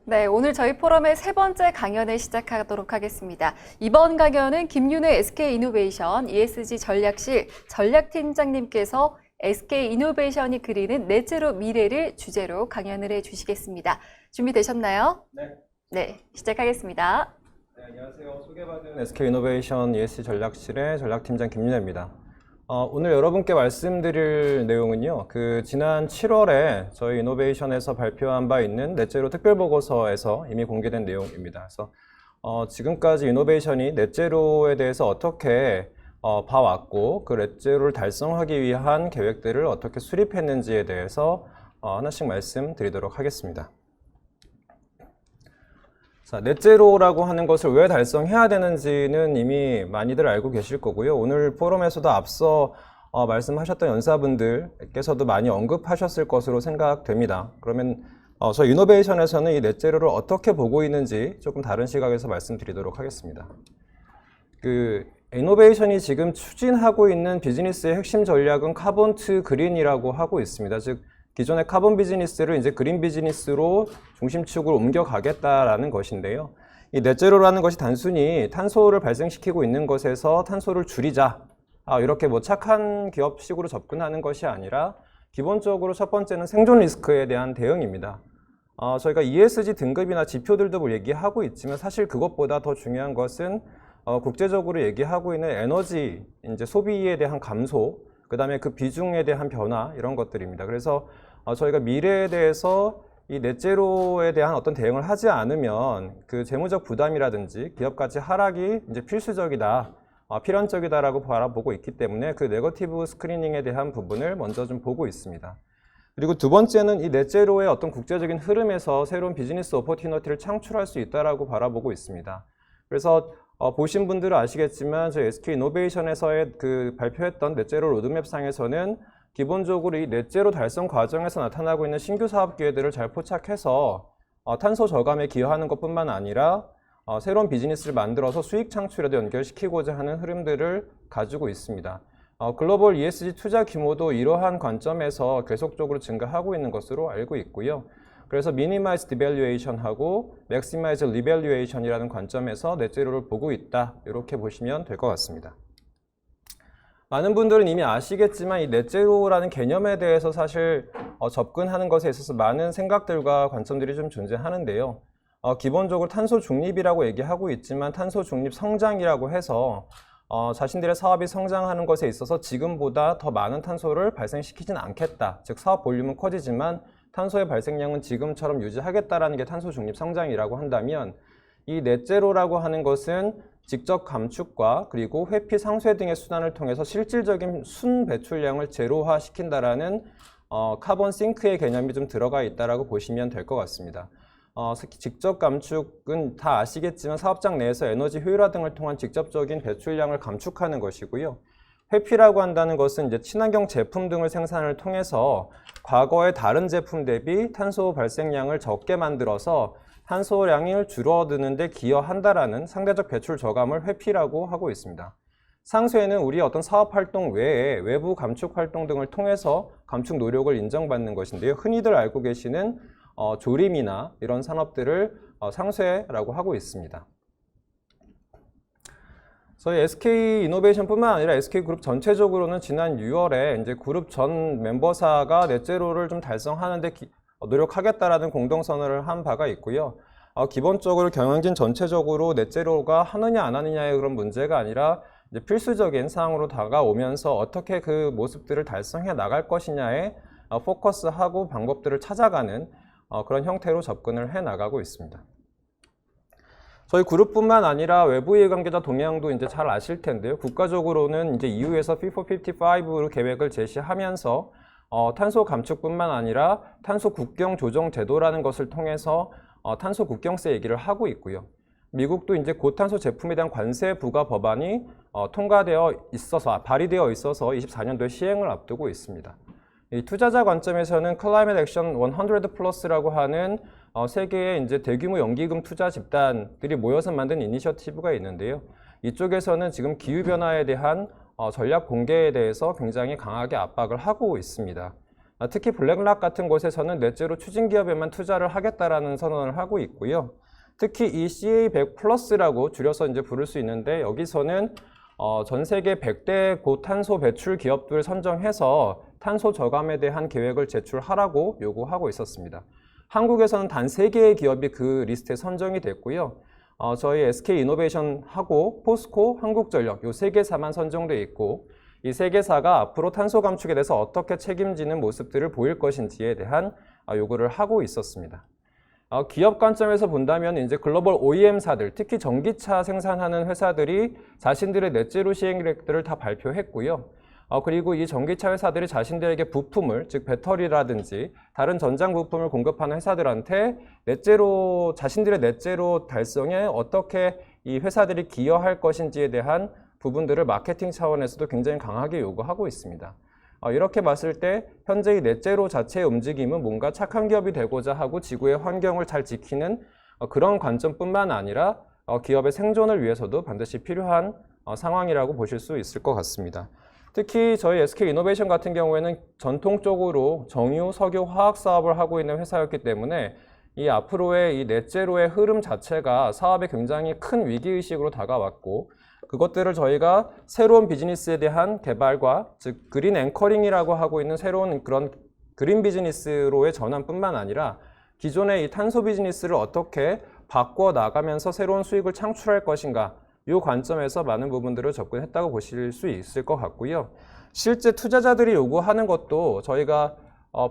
네, 오늘 저희 포럼의 세 번째 강연을 시작하도록 하겠습니다. 이번 강연은 김윤회 SK이노베이션 ESG 전략실 전략팀장님께서 SK이노베이션이 그리는 넷제로 미래를 주제로 강연을 해주시겠습니다. 준비되셨나요? 네. 네, 시작하겠습니다. 네, 안녕하세요. 소개받은 SK이노베이션 ESG 전략실의 전략팀장 김윤혜입니다. 오늘 여러분께 말씀드릴 내용은요, 지난 7월에 저희 이노베이션에서 발표한 바 있는 넷제로 특별보고서에서 이미 공개된 내용입니다. 그래서 지금까지 이노베이션이 넷제로에 대해서 어떻게 봐왔고, 그 넷제로를 달성하기 위한 계획들을 어떻게 수립했는지에 대해서 하나씩 말씀드리도록 하겠습니다. 자, 넷제로라고 하는 것을 왜 달성해야 되는지는 이미 많이들 알고 계실 거고요. 오늘 포럼에서도 앞서 말씀하셨던 연사분들께서도 많이 언급하셨을 것으로 생각됩니다. 그러면 저희 이노베이션에서는 이 넷제로를 어떻게 보고 있는지 조금 다른 시각에서 말씀드리도록 하겠습니다. 이노베이션이 지금 추진하고 있는 비즈니스의 핵심 전략은 카본 투 그린이라고 하고 있습니다. 즉 기존의 카본 비즈니스를 이제 그린 비즈니스로 중심축으로 옮겨가겠다라는 것인데요. 이 넷제로라는 것이 단순히 탄소를 발생시키고 있는 것에서 탄소를 줄이자, 이렇게 착한 기업식으로 접근하는 것이 아니라 기본적으로 첫 번째는 생존 리스크에 대한 대응입니다. 저희가 ESG 등급이나 지표들도 얘기하고 있지만 사실 그것보다 더 중요한 것은 국제적으로 얘기하고 있는 에너지 이제 소비에 대한 감소, 그 다음에 그 비중에 대한 변화, 이런 것들입니다. 그래서 저희가 미래에 대해서 이 넷제로에 대한 어떤 대응을 하지 않으면 그 재무적 부담이라든지 기업 가치 하락이 이제 필수적이다, 필연적이다라고 바라보고 있기 때문에 그 네거티브 스크리닝에 대한 부분을 먼저 좀 보고 있습니다. 그리고 두 번째는 이 넷제로의 어떤 국제적인 흐름에서 새로운 비즈니스 오퍼튜너티를 창출할 수 있다라고 바라보고 있습니다. 그래서 보신 분들은 아시겠지만 저희 SK이노베이션에서의 발표했던 넷제로 로드맵 상에서는 기본적으로 이 넷제로 달성 과정에서 나타나고 있는 신규 사업 기회들을 잘 포착해서 탄소 저감에 기여하는 것뿐만 아니라 새로운 비즈니스를 만들어서 수익 창출에도 연결시키고자 하는 흐름들을 가지고 있습니다. 글로벌 ESG 투자 규모도 이러한 관점에서 계속적으로 증가하고 있는 것으로 알고 있고요. 그래서 미니마이즈 디밸류에이션하고 맥시마이즈 리밸류에이션이라는 관점에서 넷제로를 보고 있다, 이렇게 보시면 될 것 같습니다. 많은 분들은 이미 아시겠지만 이 넷제로라는 개념에 대해서 사실 접근하는 것에 있어서 많은 생각들과 관점들이 좀 존재하는데요. 기본적으로 탄소 중립이라고 얘기하고 있지만 탄소 중립 성장이라고 해서 자신들의 사업이 성장하는 것에 있어서 지금보다 더 많은 탄소를 발생시키진 않겠다. 즉 사업 볼륨은 커지지만 탄소의 발생량은 지금처럼 유지하겠다라는 게 탄소 중립 성장이라고 한다면 이 넷제로라고 하는 것은 직접 감축과 그리고 회피 상쇄 등의 수단을 통해서 실질적인 순 배출량을 제로화 시킨다라는 카본 싱크의 개념이 좀 들어가 있다라고 보시면 될 것 같습니다. 직접 감축은 다 아시겠지만 사업장 내에서 에너지 효율화 등을 통한 직접적인 배출량을 감축하는 것이고요. 회피라고 한다는 것은 이제 친환경 제품 등을 생산을 통해서 과거의 다른 제품 대비 탄소 발생량을 적게 만들어서 탄소량을 줄어드는 데 기여한다라는 상대적 배출 저감을 회피라고 하고 있습니다. 상쇄는 우리 어떤 사업 활동 외에 외부 감축 활동 등을 통해서 감축 노력을 인정받는 것인데요. 흔히들 알고 계시는 조림이나 이런 산업들을 상쇄라고 하고 있습니다. 저희 SK이노베이션뿐만 아니라 SK그룹 전체적으로는 지난 6월에 이제 그룹 전 멤버사가 넷제로를 좀 달성하는데 노력하겠다라는 공동선언을 한 바가 있고요. 기본적으로 경영진 전체적으로 넷제로가 하느냐 안 하느냐의 그런 문제가 아니라 이제 필수적인 사항으로 다가오면서 어떻게 그 모습들을 달성해 나갈 것이냐에 포커스하고 방법들을 찾아가는 그런 형태로 접근을 해 나가고 있습니다. 저희 그룹뿐만 아니라 외부 이해관계자 동향도 이제 잘 아실 텐데요. 국가적으로는 이제 EU에서 Fit for 55 계획을 제시하면서 탄소 감축뿐만 아니라 탄소 국경 조정 제도라는 것을 통해서 탄소 국경세 얘기를 하고 있고요. 미국도 이제 고탄소 제품에 대한 관세 부과 법안이 발의되어 있어서 24년도에 시행을 앞두고 있습니다. 이 투자자 관점에서는 클라이밋 액션 100 플러스라고 하는 세계의 이제 대규모 연기금 투자 집단들이 모여서 만든 이니셔티브가 있는데요. 이쪽에서는 지금 기후변화에 대한 전략 공개에 대해서 굉장히 강하게 압박을 하고 있습니다. 특히 블랙락 같은 곳에서는 넷제로 추진 기업에만 투자를 하겠다라는 선언을 하고 있고요. 특히 이 CA100 플러스라고 줄여서 이제 부를 수 있는데 여기서는 전 세계 100대 고탄소 배출 기업들을 선정해서 탄소 저감에 대한 계획을 제출하라고 요구하고 있었습니다. 한국에서는 단 3개의 기업이 그 리스트에 선정이 됐고요. 저희 SK이노베이션하고 포스코, 한국전력 이 3개사만 선정돼 있고 이 3개사가 앞으로 탄소 감축에 대해서 어떻게 책임지는 모습들을 보일 것인지에 대한 요구를 하고 있었습니다. 기업 관점에서 본다면 이제 글로벌 OEM사들, 특히 전기차 생산하는 회사들이 자신들의 넷제로 시행 계획들을 다 발표했고요. 그리고 이 전기차 회사들이 자신들에게 부품을, 즉 배터리라든지 다른 전장 부품을 공급하는 회사들한테 자신들의 넷제로 달성에 어떻게 이 회사들이 기여할 것인지에 대한 부분들을 마케팅 차원에서도 굉장히 강하게 요구하고 있습니다. 이렇게 봤을 때 현재 이 넷제로 자체의 움직임은 뭔가 착한 기업이 되고자 하고 지구의 환경을 잘 지키는 그런 관점뿐만 아니라 기업의 생존을 위해서도 반드시 필요한 상황이라고 보실 수 있을 것 같습니다. 특히 저희 SK이노베이션 같은 경우에는 전통적으로 정유, 석유, 화학 사업을 하고 있는 회사였기 때문에 이 앞으로의 이 넷제로의 흐름 자체가 사업에 굉장히 큰 위기의식으로 다가왔고 그것들을 저희가 새로운 비즈니스에 대한 개발과 즉 그린 앵커링이라고 하고 있는 새로운 그런 그린 비즈니스로의 전환뿐만 아니라 기존의 이 탄소 비즈니스를 어떻게 바꿔 나가면서 새로운 수익을 창출할 것인가 이 관점에서 많은 부분들을 접근했다고 보실 수 있을 것 같고요. 실제 투자자들이 요구하는 것도 저희가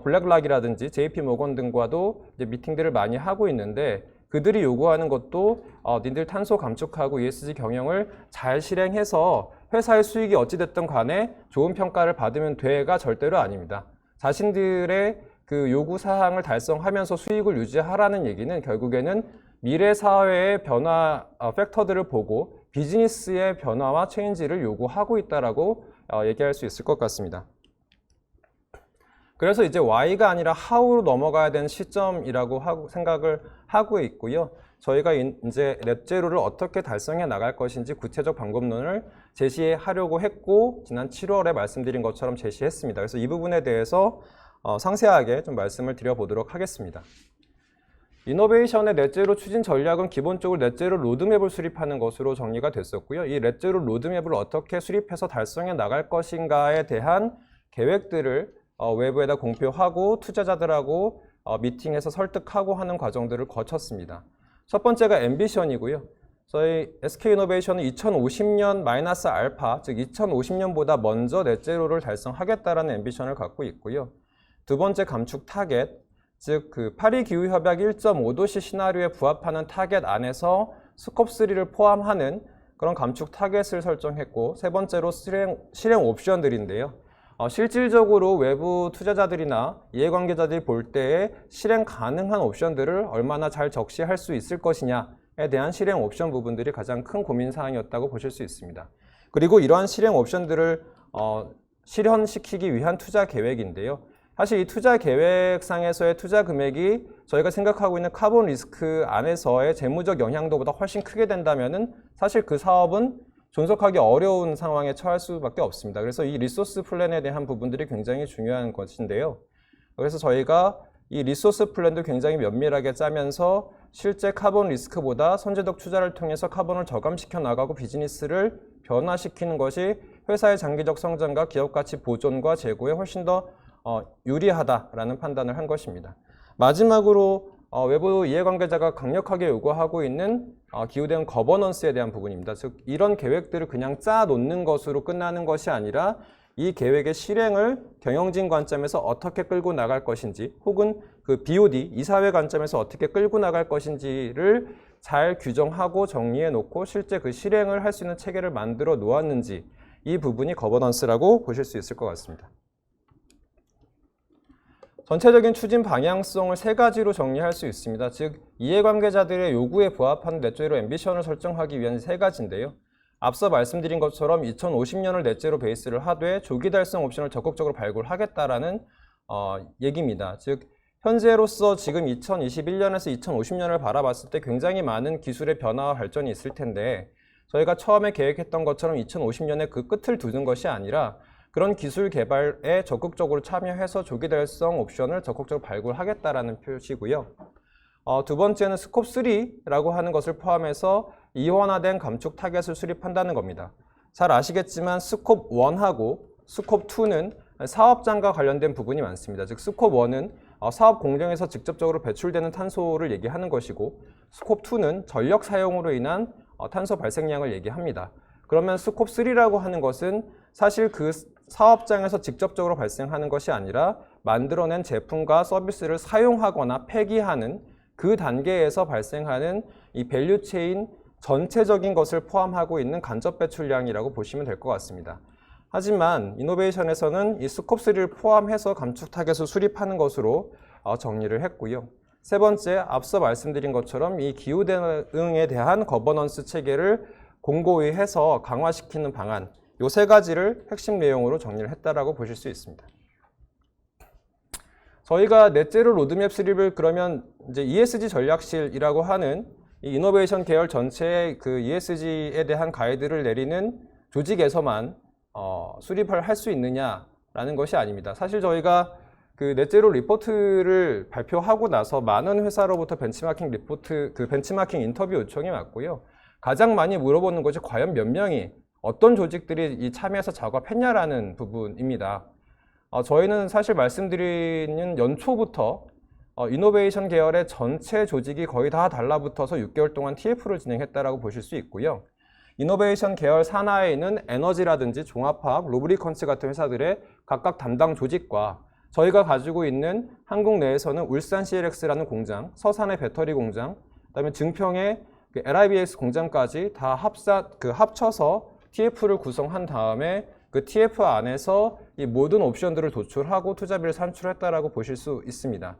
블랙락이라든지 JP모건 등과도 이제 미팅들을 많이 하고 있는데 그들이 요구하는 것도 니들 탄소 감축하고 ESG 경영을 잘 실행해서 회사의 수익이 어찌됐든 간에 좋은 평가를 받으면 돼가 절대로 아닙니다. 자신들의 그 요구 사항을 달성하면서 수익을 유지하라는 얘기는 결국에는 미래 사회의 변화 팩터들을 보고 비즈니스의 변화와 체인지를 요구하고 있다라고 얘기할 수 있을 것 같습니다. 그래서 이제 Y가 아니라 How로 넘어가야 되는 시점이라고 생각을 하고 있고요. 저희가 이제 넷제로를 어떻게 달성해 나갈 것인지 구체적 방법론을 제시하려고 했고 지난 7월에 말씀드린 것처럼 제시했습니다. 그래서 이 부분에 대해서 상세하게 좀 말씀을 드려보도록 하겠습니다. 이노베이션의 넷제로 추진 전략은 기본적으로 넷제로 로드맵을 수립하는 것으로 정리가 됐었고요. 이 넷제로 로드맵을 어떻게 수립해서 달성해 나갈 것인가에 대한 계획들을 외부에다 공표하고 투자자들하고 미팅해서 설득하고 하는 과정들을 거쳤습니다. 첫 번째가 앰비션이고요. 저희 SK이노베이션은 2050년 마이너스 알파, 즉 2050년보다 먼저 넷제로를 달성하겠다라는 앰비션을 갖고 있고요. 두 번째 감축 타겟, 즉 그 파리 기후협약 1.5도씨 시나리오에 부합하는 타겟 안에서 스콥3를 포함하는 그런 감축 타겟을 설정했고 세 번째로 실행 옵션들인데요. 실질적으로 외부 투자자들이나 이해관계자들이 볼 때에 실행 가능한 옵션들을 얼마나 잘 적시할 수 있을 것이냐에 대한 실행 옵션 부분들이 가장 큰 고민사항이었다고 보실 수 있습니다. 그리고 이러한 실행 옵션들을 실현시키기 위한 투자 계획인데요. 사실 이 투자 계획상에서의 투자 금액이 저희가 생각하고 있는 카본 리스크 안에서의 재무적 영향도보다 훨씬 크게 된다면은 사실 그 사업은 존속하기 어려운 상황에 처할 수밖에 없습니다. 그래서 이 리소스 플랜에 대한 부분들이 굉장히 중요한 것인데요. 그래서 저희가 이 리소스 플랜도 굉장히 면밀하게 짜면서 실제 카본 리스크보다 선제적 투자를 통해서 카본을 저감시켜 나가고 비즈니스를 변화시키는 것이 회사의 장기적 성장과 기업 가치 보존과 제고에 훨씬 더 유리하다라는 판단을 한 것입니다. 마지막으로 외부 이해관계자가 강력하게 요구하고 있는 기후대응 거버넌스에 대한 부분입니다. 즉 이런 계획들을 그냥 짜놓는 것으로 끝나는 것이 아니라 이 계획의 실행을 경영진 관점에서 어떻게 끌고 나갈 것인지 혹은 그 BOD, 이사회 관점에서 어떻게 끌고 나갈 것인지를 잘 규정하고 정리해 놓고 실제 그 실행을 할 수 있는 체계를 만들어 놓았는지 이 부분이 거버넌스라고 보실 수 있을 것 같습니다. 전체적인 추진 방향성을 세 가지로 정리할 수 있습니다. 즉 이해관계자들의 요구에 부합하는 넷제로 앰비션을 설정하기 위한 세 가지인데요. 앞서 말씀드린 것처럼 2050년을 넷제로 베이스를 하되 조기 달성 옵션을 적극적으로 발굴하겠다라는 얘기입니다. 즉 현재로서 지금 2021년에서 2050년을 바라봤을 때 굉장히 많은 기술의 변화와 발전이 있을 텐데 저희가 처음에 계획했던 것처럼 2050년에 그 끝을 두는 것이 아니라 그런 기술 개발에 적극적으로 참여해서 조기 달성 옵션을 적극적으로 발굴하겠다라는 표시고요. 두 번째는 스콥 3라고 하는 것을 포함해서 이원화된 감축 타겟을 수립한다는 겁니다. 잘 아시겠지만 스콥 1하고 스콥 2는 사업장과 관련된 부분이 많습니다. 즉 스콥 1은 사업 공정에서 직접적으로 배출되는 탄소를 얘기하는 것이고, 스콥 2는 전력 사용으로 인한 탄소 발생량을 얘기합니다. 그러면 스콥 3라고 하는 것은 사실 그 사업장에서 직접적으로 발생하는 것이 아니라 만들어낸 제품과 서비스를 사용하거나 폐기하는 그 단계에서 발생하는 이 밸류체인 전체적인 것을 포함하고 있는 간접 배출량이라고 보시면 될 것 같습니다. 하지만 이노베이션에서는 이 스콥 3를 포함해서 감축 타겟을 수립하는 것으로 정리를 했고요. 세 번째, 앞서 말씀드린 것처럼 이 기후 대응에 대한 거버넌스 체계를 공고히 해서 강화시키는 방안, 이 세 가지를 핵심 내용으로 정리를 했다라고 보실 수 있습니다. 저희가 넷제로 로드맵 수립을 그러면 이제 ESG 전략실이라고 하는 이 이노베이션 계열 전체의 그 ESG에 대한 가이드를 내리는 조직에서만 수립을 할 수 있느냐라는 것이 아닙니다. 사실 저희가 그 넷제로 리포트를 발표하고 나서 많은 회사로부터 벤치마킹 리포트, 그 벤치마킹 인터뷰 요청이 왔고요. 가장 많이 물어보는 것이 과연 몇 명이, 어떤 조직들이 이 참여해서 작업했냐라는 부분입니다. 저희는 사실 말씀드리는 연초부터 이노베이션 계열의 전체 조직이 거의 다 달라붙어서 6개월 동안 TF를 진행했다라고 보실 수 있고요. 이노베이션 계열 산하에 있는 에너지라든지 종합화학, 루브리컨츠 같은 회사들의 각각 담당 조직과 저희가 가지고 있는 한국 내에서는 울산 CLX라는 공장, 서산의 배터리 공장, 그다음에 증평의 LIBX 공장까지 다 합쳐서 TF를 구성한 다음에 그 TF 안에서 이 모든 옵션들을 도출하고 투자비를 산출했다라고 보실 수 있습니다.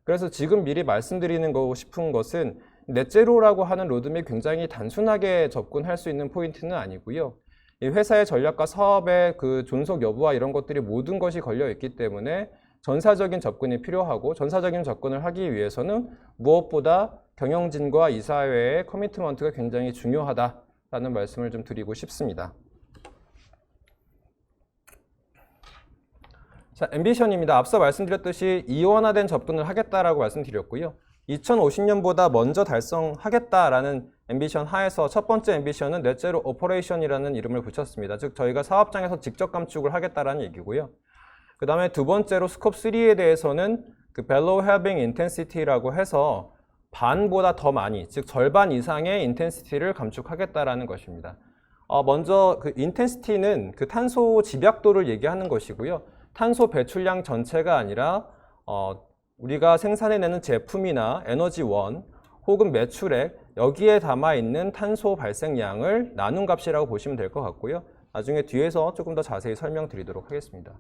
그래서 지금 미리 말씀드리는 거 싶은 것은 넷제로라고 하는 로드맵이 굉장히 단순하게 접근할 수 있는 포인트는 아니고요. 이 회사의 전략과 사업의 그 존속 여부와 이런 것들이 모든 것이 걸려 있기 때문에 전사적인 접근이 필요하고, 전사적인 접근을 하기 위해서는 무엇보다 경영진과 이사회의 커미트먼트가 굉장히 중요하다라는 말씀을 좀 드리고 싶습니다. 자, 앰비션입니다. 앞서 말씀드렸듯이 이원화된 접근을 하겠다라고 말씀드렸고요. 2050년보다 먼저 달성하겠다라는 앰비션 하에서 첫 번째 앰비션은 넷제로 오퍼레이션이라는 이름을 붙였습니다. 즉 저희가 사업장에서 직접 감축을 하겠다라는 얘기고요. 그 다음에 두 번째로 스콥 3에 대해서는 그 Below Halving Intensity라고 해서 반보다 더 많이, 즉 절반 이상의 인텐시티를 감축하겠다라는 것입니다. 먼저 그 인텐시티는 그 탄소 집약도를 얘기하는 것이고요. 탄소 배출량 전체가 아니라 우리가 생산해내는 제품이나 에너지원 혹은 매출액, 여기에 담아있는 탄소 발생량을 나눈 값이라고 보시면 될 것 같고요. 나중에 뒤에서 조금 더 자세히 설명드리도록 하겠습니다.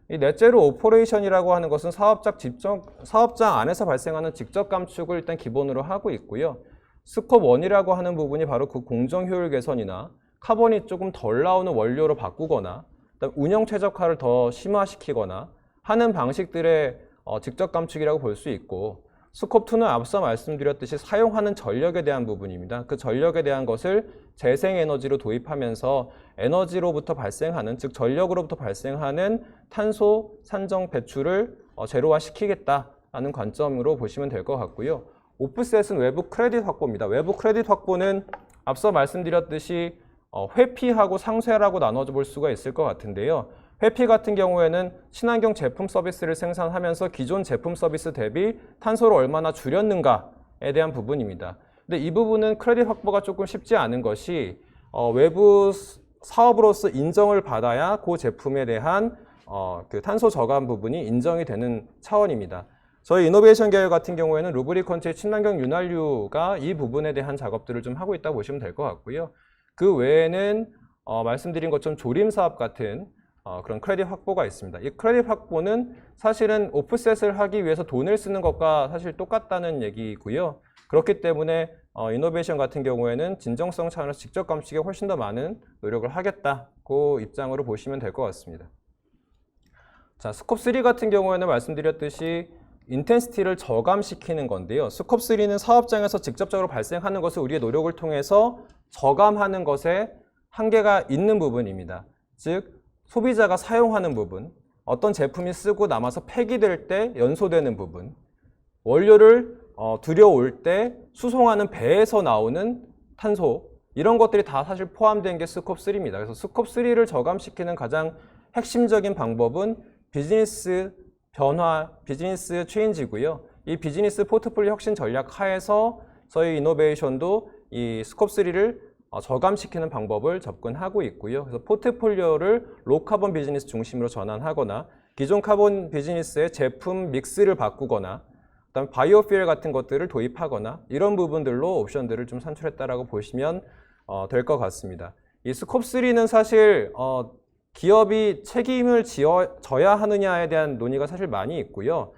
이 넷제로 오퍼레이션이라고 하는 것은 사업장 안에서 발생하는 직접 감축을 일단 기본으로 하고 있고요. 스콥 1이라고 하는 부분이 바로 그 공정 효율 개선이나 카본이 조금 덜 나오는 원료로 바꾸거나 운영 최적화를 더 심화시키거나 하는 방식들의 직접 감축이라고 볼 수 있고, 스콥 2는 앞서 말씀드렸듯이 사용하는 전력에 대한 부분입니다. 그 전력에 대한 것을 재생에너지로 도입하면서 에너지로부터 발생하는, 즉 전력으로부터 발생하는 탄소 산정 배출을 제로화시키겠다라는 관점으로 보시면 될 것 같고요. 오프셋은 외부 크레딧 확보입니다. 외부 크레딧 확보는 앞서 말씀드렸듯이 회피하고 상쇄라고 나눠 볼 수가 있을 것 같은데요. 회피 같은 경우에는 친환경 제품 서비스를 생산하면서 기존 제품 서비스 대비 탄소를 얼마나 줄였는가에 대한 부분입니다. 근데 이 부분은 크레딧 확보가 조금 쉽지 않은 것이 외부 사업으로서 인정을 받아야 그 제품에 대한 그 탄소 저감 부분이 인정이 되는 차원입니다. 저희 이노베이션 계열 같은 경우에는 루브리컨츠의 친환경 윤활유가 이 부분에 대한 작업들을 좀 하고 있다고 보시면 될 것 같고요. 그 외에는 말씀드린 것처럼 조림 사업 같은 그런 크레딧 확보가 있습니다. 이 크레딧 확보는 사실은 오프셋을 하기 위해서 돈을 쓰는 것과 사실 똑같다는 얘기고요. 그렇기 때문에 이노베이션 같은 경우에는 진정성 차원에서 직접 감축에 훨씬 더 많은 노력을 하겠다고 입장으로 보시면 될 것 같습니다. 자, 스콥 3 같은 경우에는 말씀드렸듯이 인텐시티를 저감시키는 건데요. 스콥 3는 사업장에서 직접적으로 발생하는 것을 우리의 노력을 통해서 저감하는 것에 한계가 있는 부분입니다. 즉 소비자가 사용하는 부분, 어떤 제품이 쓰고 남아서 폐기될 때 연소되는 부분, 원료를 들여올 때 수송하는 배에서 나오는 탄소, 이런 것들이 다 사실 포함된 게 스콥3입니다. 그래서 스콥3를 저감시키는 가장 핵심적인 방법은 비즈니스 변화, 비즈니스 체인지고요. 이 비즈니스 포트폴리오 혁신 전략 하에서 저희 이노베이션도 이 스콥3를 저감시키는 방법을 접근하고 있고요. 그래서 포트폴리오를 로카본 비즈니스 중심으로 전환하거나 기존 카본 비즈니스의 제품 믹스를 바꾸거나 그다음에 바이오퓨엘 같은 것들을 도입하거나 이런 부분들로 옵션들을 좀 산출했다라고 보시면 될 것 같습니다. 이 스콥3는 사실 기업이 책임을 져야 하느냐에 대한 논의가 사실 많이 있고요.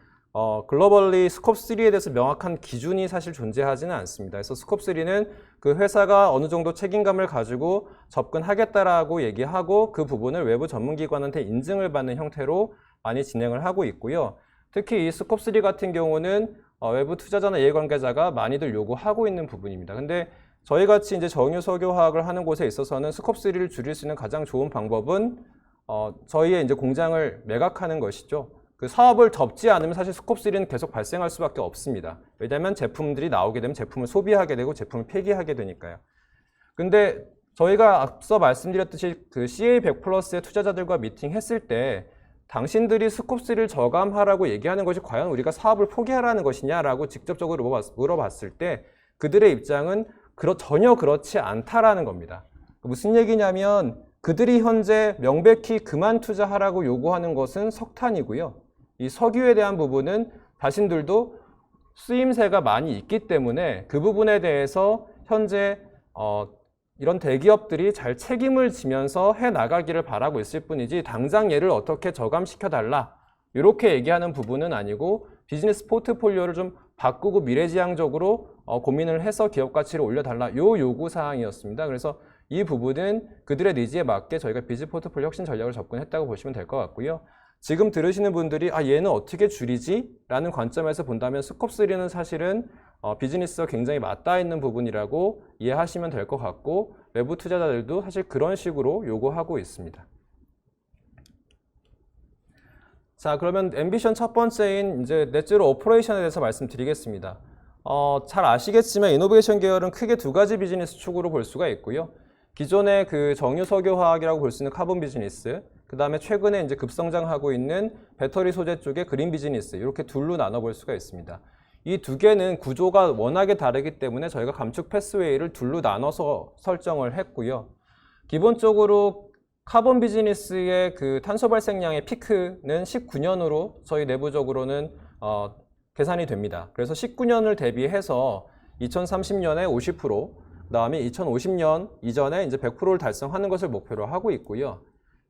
글로벌리 스콥3에 대해서 명확한 기준이 사실 존재하지는 않습니다. 그래서 스콥3는 그 회사가 어느 정도 책임감을 가지고 접근하겠다라고 얘기하고 그 부분을 외부 전문기관한테 인증을 받는 형태로 많이 진행을 하고 있고요. 특히 이 스콥3 같은 경우는 외부 투자자나 이해관계자가 많이들 요구하고 있는 부분입니다. 근데 저희 같이 이제 정유 석유화학을 하는 곳에 있어서는 스콥3를 줄일 수 있는 가장 좋은 방법은 저희의 이제 공장을 매각하는 것이죠. 그 사업을 접지 않으면 사실 스콥3는 계속 발생할 수밖에 없습니다. 왜냐하면 제품들이 나오게 되면 제품을 소비하게 되고 제품을 폐기하게 되니까요. 근데 저희가 앞서 말씀드렸듯이 그 CA100플러스의 투자자들과 미팅했을 때 당신들이 스콥3를 저감하라고 얘기하는 것이 과연 우리가 사업을 포기하라는 것이냐라고 직접적으로 물어봤을 때 그들의 입장은 전혀 그렇지 않다라는 겁니다. 무슨 얘기냐면 그들이 현재 명백히 그만 투자하라고 요구하는 것은 석탄이고요. 이 석유에 대한 부분은 자신들도 쓰임새가 많이 있기 때문에 그 부분에 대해서 현재 이런 대기업들이 잘 책임을 지면서 해나가기를 바라고 있을 뿐이지 당장 얘를 어떻게 저감시켜달라 이렇게 얘기하는 부분은 아니고 비즈니스 포트폴리오를 좀 바꾸고 미래지향적으로 고민을 해서 기업 가치를 올려달라 요 요구사항이었습니다. 그래서 이 부분은 그들의 니즈에 맞게 저희가 비즈 포트폴리오 혁신 전략을 접근했다고 보시면 될 것 같고요. 지금 들으시는 분들이 얘는 어떻게 줄이지? 라는 관점에서 본다면 스콥3는 사실은 비즈니스와 굉장히 맞닿아 있는 부분이라고 이해하시면 될 것 같고 외부 투자자들도 사실 그런 식으로 요구하고 있습니다. 자, 그러면 앰비션 첫 번째인 이제 넷제로 오퍼레이션에 대해서 말씀드리겠습니다. 잘 아시겠지만 이노베이션 계열은 크게 두 가지 비즈니스 축으로 볼 수가 있고요. 기존의 그 정유석유화학이라고 볼 수 있는 카본 비즈니스, 그 다음에 최근에 이제 급성장하고 있는 배터리 소재 쪽의 그린 비즈니스, 이렇게 둘로 나눠볼 수가 있습니다. 이 두 개는 구조가 워낙에 다르기 때문에 저희가 감축 패스웨이를 둘로 나눠서 설정을 했고요. 기본적으로 카본 비즈니스의 그 탄소 발생량의 피크는 19년으로 저희 내부적으로는 계산이 됩니다. 그래서 19년을 대비해서 2030년에 50%, 그 다음에 2050년 이전에 이제 100%를 달성하는 것을 목표로 하고 있고요.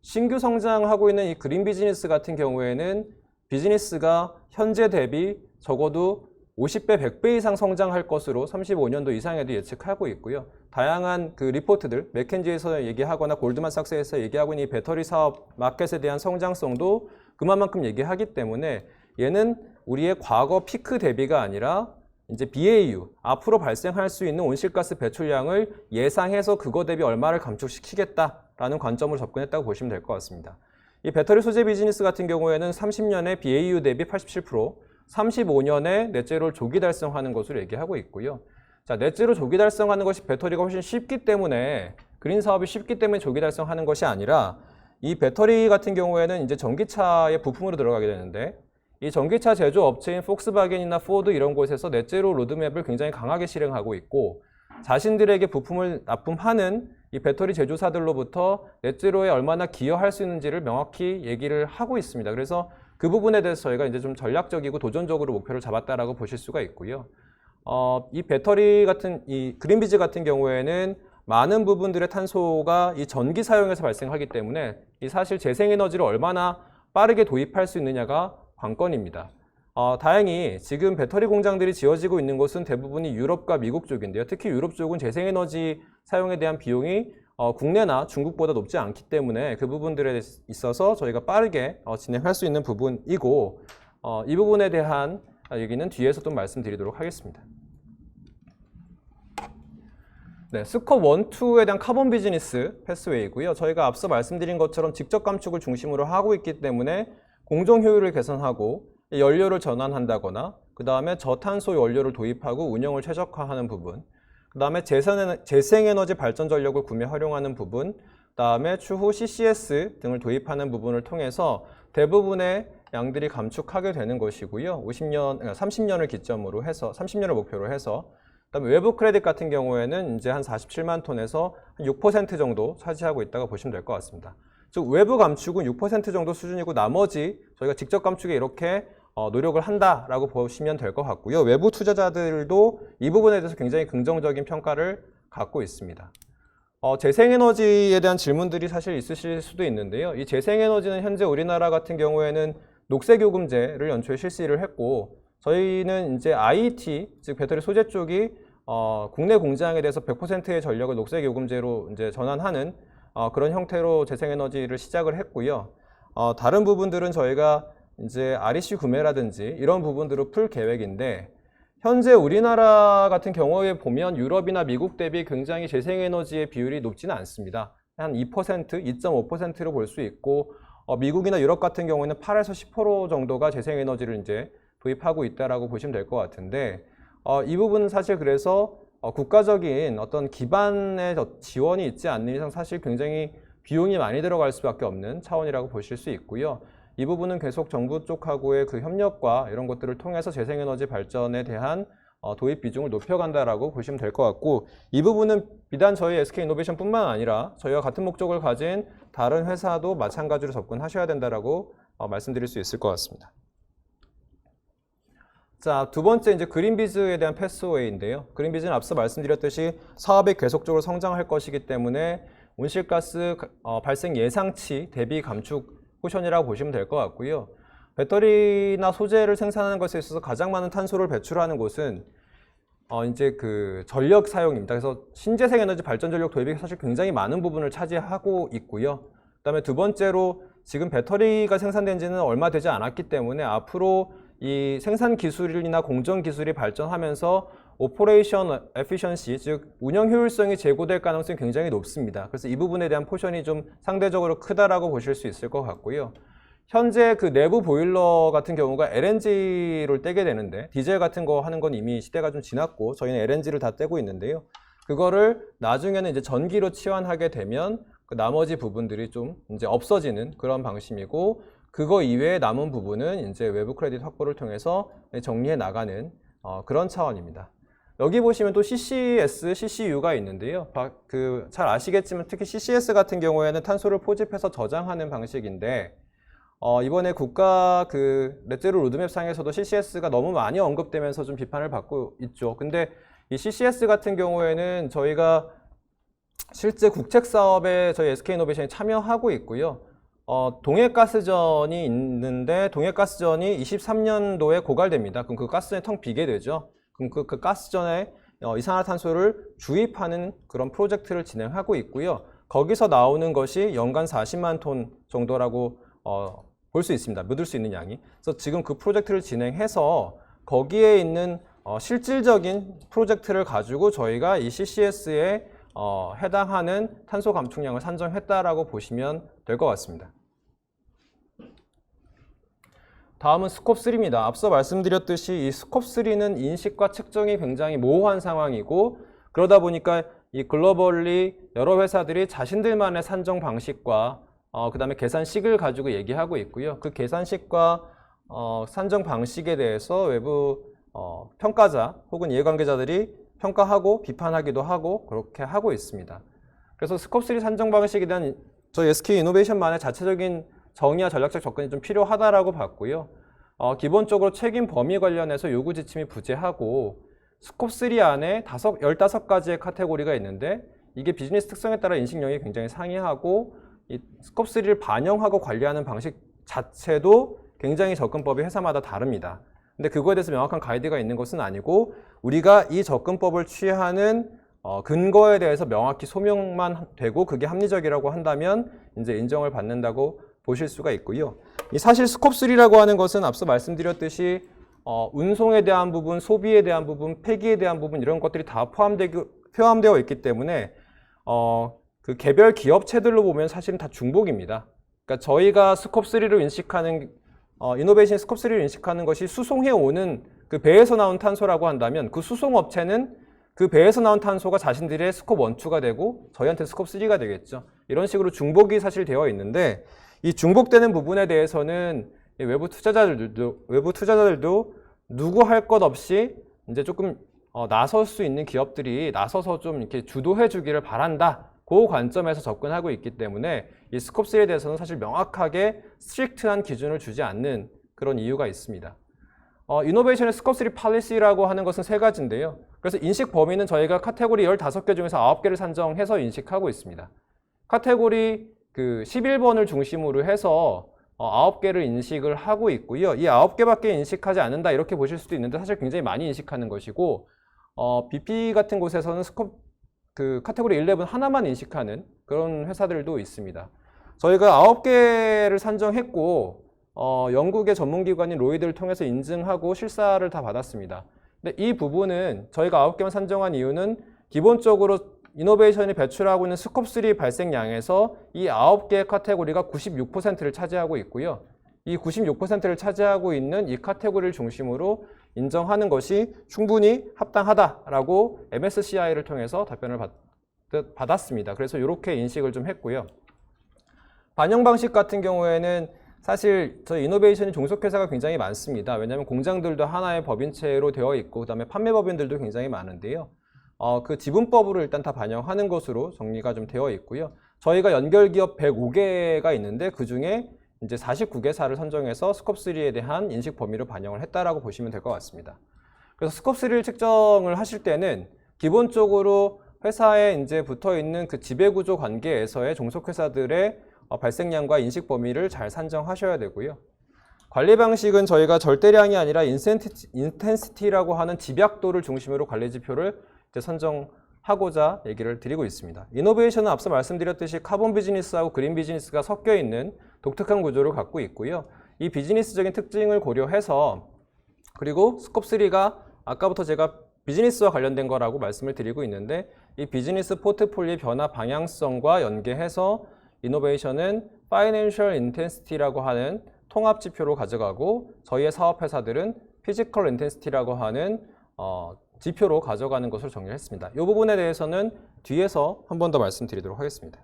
신규 성장하고 있는 이 그린 비즈니스 같은 경우에는 비즈니스가 현재 대비 적어도 50배, 100배 이상 성장할 것으로 35년도 이상에도 예측하고 있고요. 다양한 그 리포트들, 맥켄지에서 얘기하거나 골드만삭스에서 얘기하고 있는 이 배터리 사업 마켓에 대한 성장성도 그만큼 얘기하기 때문에 얘는 우리의 과거 피크 대비가 아니라 이제 BAU, 앞으로 발생할 수 있는 온실가스 배출량을 예상해서 그거 대비 얼마를 감축시키겠다라는 관점으로 접근했다고 보시면 될 것 같습니다. 이 배터리 소재 비즈니스 같은 경우에는 30년에 BAU 대비 87%, 35년에 넷제로를 조기 달성하는 것으로 얘기하고 있고요. 자, 넷제로 조기 달성하는 것이 배터리가 훨씬 쉽기 때문에 그린 사업이 쉽기 때문에 조기 달성하는 것이 아니라 이 배터리 같은 경우에는 이제 전기차의 부품으로 들어가게 되는데 이 전기차 제조업체인 폭스바겐이나 포드 이런 곳에서 넷제로 로드맵을 굉장히 강하게 실행하고 있고 자신들에게 부품을 납품하는 이 배터리 제조사들로부터 넷제로에 얼마나 기여할 수 있는지를 명확히 얘기를 하고 있습니다. 그래서 그 부분에 대해서 저희가 이제 좀 전략적이고 도전적으로 목표를 잡았다라고 보실 수가 있고요. 이 배터리 같은 이 그린비즈 같은 경우에는 많은 부분들의 탄소가 이 전기 사용에서 발생하기 때문에 이 사실 재생에너지를 얼마나 빠르게 도입할 수 있느냐가 관건입니다. 다행히 지금 배터리 공장들이 지어지고 있는 곳은 대부분이 유럽과 미국 쪽인데요. 특히 유럽 쪽은 재생에너지 사용에 대한 비용이 국내나 중국보다 높지 않기 때문에 그 부분들에 있어서 저희가 빠르게 진행할 수 있는 부분이고 이 부분에 대한 얘기는 뒤에서 또 말씀드리도록 하겠습니다. 네, 스콥 1, 2에 대한 카본 비즈니스 패스웨이고요. 저희가 앞서 말씀드린 것처럼 직접 감축을 중심으로 하고 있기 때문에 공정 효율을 개선하고 연료를 전환한다거나 그 다음에 저탄소 연료를 도입하고 운영을 최적화하는 부분, 그 다음에 재생에너지 발전 전력을 구매 활용하는 부분, 그 다음에 추후 CCS 등을 도입하는 부분을 통해서 대부분의 양들이 감축하게 되는 것이고요. 30년을 기점으로 해서, 30년을 목표로 해서, 그다음에 외부 크레딧 같은 경우에는 이제 한 47만 톤에서 한 6% 정도 차지하고 있다고 보시면 될 것 같습니다. 즉 외부 감축은 6% 정도 수준이고 나머지 저희가 직접 감축에 이렇게 노력을 한다라고 보시면 될 것 같고요. 외부 투자자들도 이 부분에 대해서 굉장히 긍정적인 평가를 갖고 있습니다. 재생에너지에 대한 질문들이 사실 있으실 수도 있는데요. 이 재생에너지는 현재 우리나라 같은 경우에는 녹색요금제를 연초에 실시를 했고 저희는 이제 IET, 즉 배터리 소재 쪽이 국내 공장에 대해서 100%의 전력을 녹색요금제로 이제 전환하는 그런 형태로 재생에너지를 시작을 했고요. 다른 부분들은 저희가 이제 REC 구매라든지 이런 부분들을 풀 계획인데 현재 우리나라 같은 경우에 보면 유럽이나 미국 대비 굉장히 재생에너지의 비율이 높지는 않습니다. 한 2%, 2.5%로 볼 수 있고 미국이나 유럽 같은 경우에는 8에서 10% 정도가 재생에너지를 이제 도입하고 있다라고 보시면 될 것 같은데 이 부분은 사실 그래서 국가적인 어떤 기반의 지원이 있지 않는 이상 사실 굉장히 비용이 많이 들어갈 수밖에 없는 차원이라고 보실 수 있고요. 이 부분은 계속 정부 쪽하고의 그 협력과 이런 것들을 통해서 재생에너지 발전에 대한 도입 비중을 높여간다라고 보시면 될 것 같고 이 부분은 비단 저희 SK이노베이션뿐만 아니라 저희와 같은 목적을 가진 다른 회사도 마찬가지로 접근하셔야 된다라고 말씀드릴 수 있을 것 같습니다. 자, 두 번째 이제 그린비즈에 대한 패스웨이인데요. 그린비즈는 앞서 말씀드렸듯이 사업이 계속적으로 성장할 것이기 때문에 온실가스 발생 예상치 대비 감축 포션이라고 보시면 될 것 같고요. 배터리나 소재를 생산하는 것에 있어서 가장 많은 탄소를 배출하는 곳은 이제 그 전력 사용입니다. 그래서 신재생 에너지 발전 전력 도입이 사실 굉장히 많은 부분을 차지하고 있고요. 그다음에 두 번째로 지금 배터리가 생산된 지는 얼마 되지 않았기 때문에 앞으로 이 생산 기술이나 공정 기술이 발전하면서 오퍼레이션 에피션시, 즉 운영 효율성이 제고될 가능성이 굉장히 높습니다. 그래서 이 부분에 대한 포션이 좀 상대적으로 크다라고 보실 수 있을 것 같고요. 현재 그 내부 보일러 같은 경우가 LNG를 떼게 되는데 디젤 같은 거 하는 건 이미 시대가 좀 지났고 저희는 LNG를 다 떼고 있는데요. 그거를 나중에는 이제 전기로 치환하게 되면 그 나머지 부분들이 좀 이제 없어지는 그런 방식이고 그거 이외에 남은 부분은 이제 외부 크레딧 확보를 통해서 정리해 나가는 그런 차원입니다. 여기 보시면 또 CCS, CCU가 있는데요. 잘 아시겠지만 특히 CCS 같은 경우에는 탄소를 포집해서 저장하는 방식인데 이번에 국가 그 넷제로 로드맵 상에서도 CCS가 너무 많이 언급되면서 좀 비판을 받고 있죠. 근데 이 CCS 같은 경우에는 저희가 실제 국책 사업에 저희 SK이노베이션이 참여하고 있고요. 동해가스전이 있는데 동해가스전이 23년도에 고갈됩니다. 그럼 그 가스전이 텅 비게 되죠. 그럼 그 가스전에 이산화탄소를 주입하는 그런 프로젝트를 진행하고 있고요. 거기서 나오는 것이 연간 40만 톤 정도라고 볼 수 있습니다. 묻을 수 있는 양이. 그래서 지금 그 프로젝트를 진행해서 거기에 있는 실질적인 프로젝트를 가지고 저희가 이 CCS에 해당하는 탄소 감축량을 산정했다라고 보시면 될 것 같습니다. 다음은 스콥3입니다. 앞서 말씀드렸듯이 이 스콥3는 인식과 측정이 굉장히 모호한 상황이고 그러다 보니까 이 글로벌리 여러 회사들이 자신들만의 산정 방식과 그 다음에 계산식을 가지고 얘기하고 있고요. 그 계산식과 산정 방식에 대해서 외부 평가자 혹은 이해관계자들이 평가하고 비판하기도 하고 그렇게 하고 있습니다. 그래서 스콥3 산정 방식에 대한 저희 SK이노베이션만의 자체적인 정의와 전략적 접근이 좀 필요하다라고 봤고요. 기본적으로 책임 범위 관련해서 요구 지침이 부재하고 스콥3 안에 15가지의 카테고리가 있는데 이게 비즈니스 특성에 따라 인식령이 굉장히 상이하고 이 스콥3를 반영하고 관리하는 방식 자체도 굉장히 접근법이 회사마다 다릅니다. 근데 그거에 대해서 명확한 가이드가 있는 것은 아니고 우리가 이 접근법을 취하는 근거에 대해서 명확히 소명만 되고 그게 합리적이라고 한다면 이제 인정을 받는다고 보실 수가 있고요. 사실 스콥3라고 하는 것은 앞서 말씀드렸듯이 운송에 대한 부분, 소비에 대한 부분, 폐기에 대한 부분 이런 것들이 다 포함되어 있기 때문에 그 개별 기업체들로 보면 사실은 다 중복입니다. 그러니까 저희가 스콥3로 인식하는 이노베이션 스콥3를 인식하는 것이 수송해 오는 그 배에서 나온 탄소라고 한다면 그 수송업체는 그 배에서 나온 탄소가 자신들의 스콥 1, 2가 되고 저희한테 스콥 3가 되겠죠. 이런 식으로 중복이 사실 되어 있는데 이 중복되는 부분에 대해서는 외부 투자자들도 누구 할 것 없이 이제 조금 나설 수 있는 기업들이 나서서 좀 이렇게 주도해 주기를 바란다. 그 관점에서 접근하고 있기 때문에 이 스콥 3에 대해서는 사실 명확하게 스트릭트한 기준을 주지 않는 그런 이유가 있습니다. 이노베이션의 스콥 3 팔리시라고 하는 것은 세 가지인데요. 그래서 인식 범위는 저희가 카테고리 15개 중에서 9개를 산정해서 인식하고 있습니다. 카테고리 그 11번을 중심으로 해서 9개를 인식을 하고 있고요. 이 9개밖에 인식하지 않는다 이렇게 보실 수도 있는데 사실 굉장히 많이 인식하는 것이고 BP 같은 곳에서는 그 카테고리 11 하나만 인식하는 그런 회사들도 있습니다. 저희가 9개를 산정했고 영국의 전문기관인 로이드를 통해서 인증하고 실사를 다 받았습니다. 근데 이 부분은 저희가 9개만 산정한 이유는 기본적으로 이노베이션이 배출하고 있는 스콥3 발생량에서 이 9개의 카테고리가 96%를 차지하고 있고요. 이 96%를 차지하고 있는 이 카테고리를 중심으로 인정하는 것이 충분히 합당하다라고 MSCI를 통해서 답변을 받았습니다. 그래서 이렇게 인식을 좀 했고요. 반영 방식 같은 경우에는 사실 저희 이노베이션이 종속회사가 굉장히 많습니다. 왜냐하면 공장들도 하나의 법인체로 되어 있고 그다음에 판매법인들도 굉장히 많은데요. 그 지분법으로 일단 다 반영하는 것으로 정리가 좀 되어 있고요. 저희가 연결기업 105개가 있는데 그 중에 이제 49개사를 선정해서 스콥3에 대한 인식 범위로 반영을 했다라고 보시면 될 것 같습니다. 그래서 스콥3를 측정을 하실 때는 기본적으로 회사에 이제 붙어 있는 그 지배구조 관계에서의 종속회사들의 발생량과 인식 범위를 잘 산정하셔야 되고요. 관리 방식은 저희가 절대량이 아니라 인텐시티라고 하는 집약도를 중심으로 관리 지표를 이제 선정하고자 얘기를 드리고 있습니다. 이노베이션은 앞서 말씀드렸듯이 카본 비즈니스하고 그린 비즈니스가 섞여 있는 독특한 구조를 갖고 있고요. 이 비즈니스적인 특징을 고려해서 그리고 스콥3가 아까부터 제가 비즈니스와 관련된 거라고 말씀을 드리고 있는데 이 비즈니스 포트폴리오 변화 방향성과 연계해서 이노베이션은 파이낸셜 인텐시티라고 하는 통합 지표로 가져가고 저희의 사업회사들은 피지컬 인텐시티라고 하는 지표로 가져가는 것으로 정리를 했습니다. 이 부분에 대해서는 뒤에서 한 번 더 말씀드리도록 하겠습니다.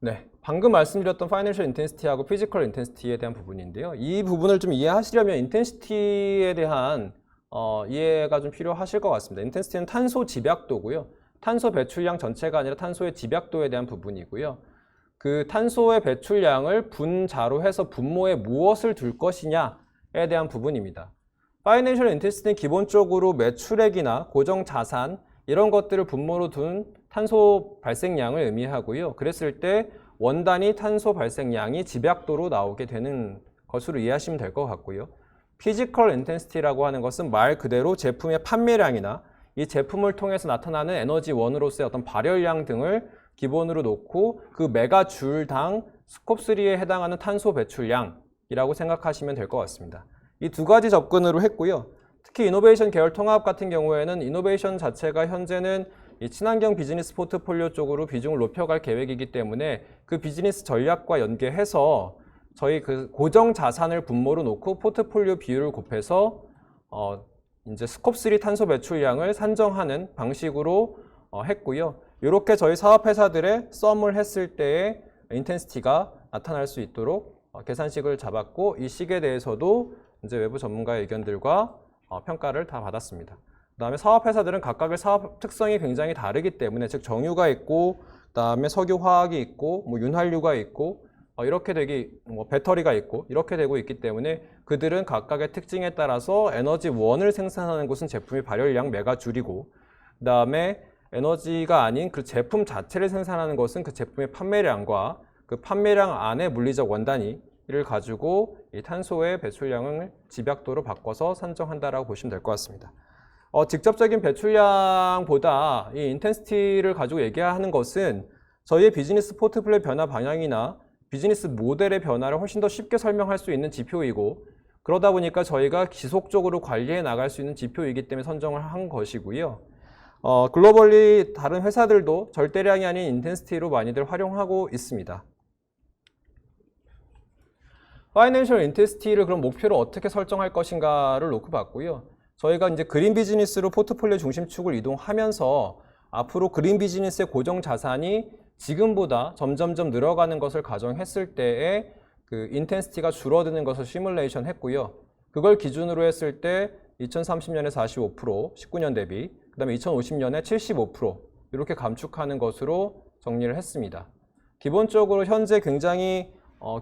네, 방금 말씀드렸던 파이낸셜 인텐시티하고 피지컬 인텐시티에 대한 부분인데요. 이 부분을 좀 이해하시려면 인텐시티에 대한 이해가 좀 필요하실 것 같습니다. 인텐시티는 탄소 집약도고요. 탄소 배출량 전체가 아니라 탄소의 집약도에 대한 부분이고요. 그 탄소의 배출량을 분자로 해서 분모에 무엇을 둘 것이냐에 대한 부분입니다. 파이낸셜 인텐시티는 기본적으로 매출액이나 고정 자산 이런 것들을 분모로 둔 탄소 발생량을 의미하고요. 그랬을 때 원단위 탄소 발생량이 집약도로 나오게 되는 것으로 이해하시면 될 것 같고요. 피지컬 인텐시티라고 하는 것은 말 그대로 제품의 판매량이나 이 제품을 통해서 나타나는 에너지 원으로서의 어떤 발열량 등을 기본으로 놓고 그 메가줄당 스콥3에 해당하는 탄소 배출량이라고 생각하시면 될 것 같습니다. 이 두 가지 접근으로 했고요. 특히 이노베이션 계열 통합 같은 경우에는 이노베이션 자체가 현재는 이 친환경 비즈니스 포트폴리오 쪽으로 비중을 높여갈 계획이기 때문에 그 비즈니스 전략과 연계해서 저희 그 고정 자산을 분모로 놓고 포트폴리오 비율을 곱해서 이제 스콥3 탄소 배출량을 산정하는 방식으로 했고요. 이렇게 저희 사업회사들의 썸을 했을 때의 인텐시티가 나타날 수 있도록 계산식을 잡았고 이 식에 대해서도 이제 외부 전문가의 의견들과 평가를 다 받았습니다. 그 다음에 사업회사들은 각각의 사업 특성이 굉장히 다르기 때문에 즉 정유가 있고 그 다음에 석유 화학이 있고 뭐 윤활유가 있고 이렇게 배터리가 있고 이렇게 되고 있기 때문에 그들은 각각의 특징에 따라서 에너지 원을 생산하는 곳은 제품의 발열량 메가줄이고 그 다음에 에너지가 아닌 그 제품 자체를 생산하는 것은 그 제품의 판매량과 그 판매량 안에 물리적 원단위를 가지고 이 탄소의 배출량을 집약도로 바꿔서 산정한다라고 보시면 될 것 같습니다. 직접적인 배출량보다 이 인텐시티를 가지고 얘기하는 것은 저희의 비즈니스 포트폴리오 변화 방향이나 비즈니스 모델의 변화를 훨씬 더 쉽게 설명할 수 있는 지표이고 그러다 보니까 저희가 지속적으로 관리해 나갈 수 있는 지표이기 때문에 선정을 한 것이고요. 글로벌리 다른 회사들도 절대량이 아닌 인텐시티로 많이들 활용하고 있습니다. 파이낸셜 인텐시티를 그럼 목표로 어떻게 설정할 것인가를 놓고 봤고요. 저희가 이제 그린 비즈니스로 포트폴리오 중심축을 이동하면서 앞으로 그린 비즈니스의 고정 자산이 지금보다 점점점 늘어가는 것을 가정했을 때에 그 인텐시티가 줄어드는 것을 시뮬레이션 했고요. 그걸 기준으로 했을 때 2030년에 45%, 19년 대비, 그 다음에 2050년에 75% 이렇게 감축하는 것으로 정리를 했습니다. 기본적으로 현재 굉장히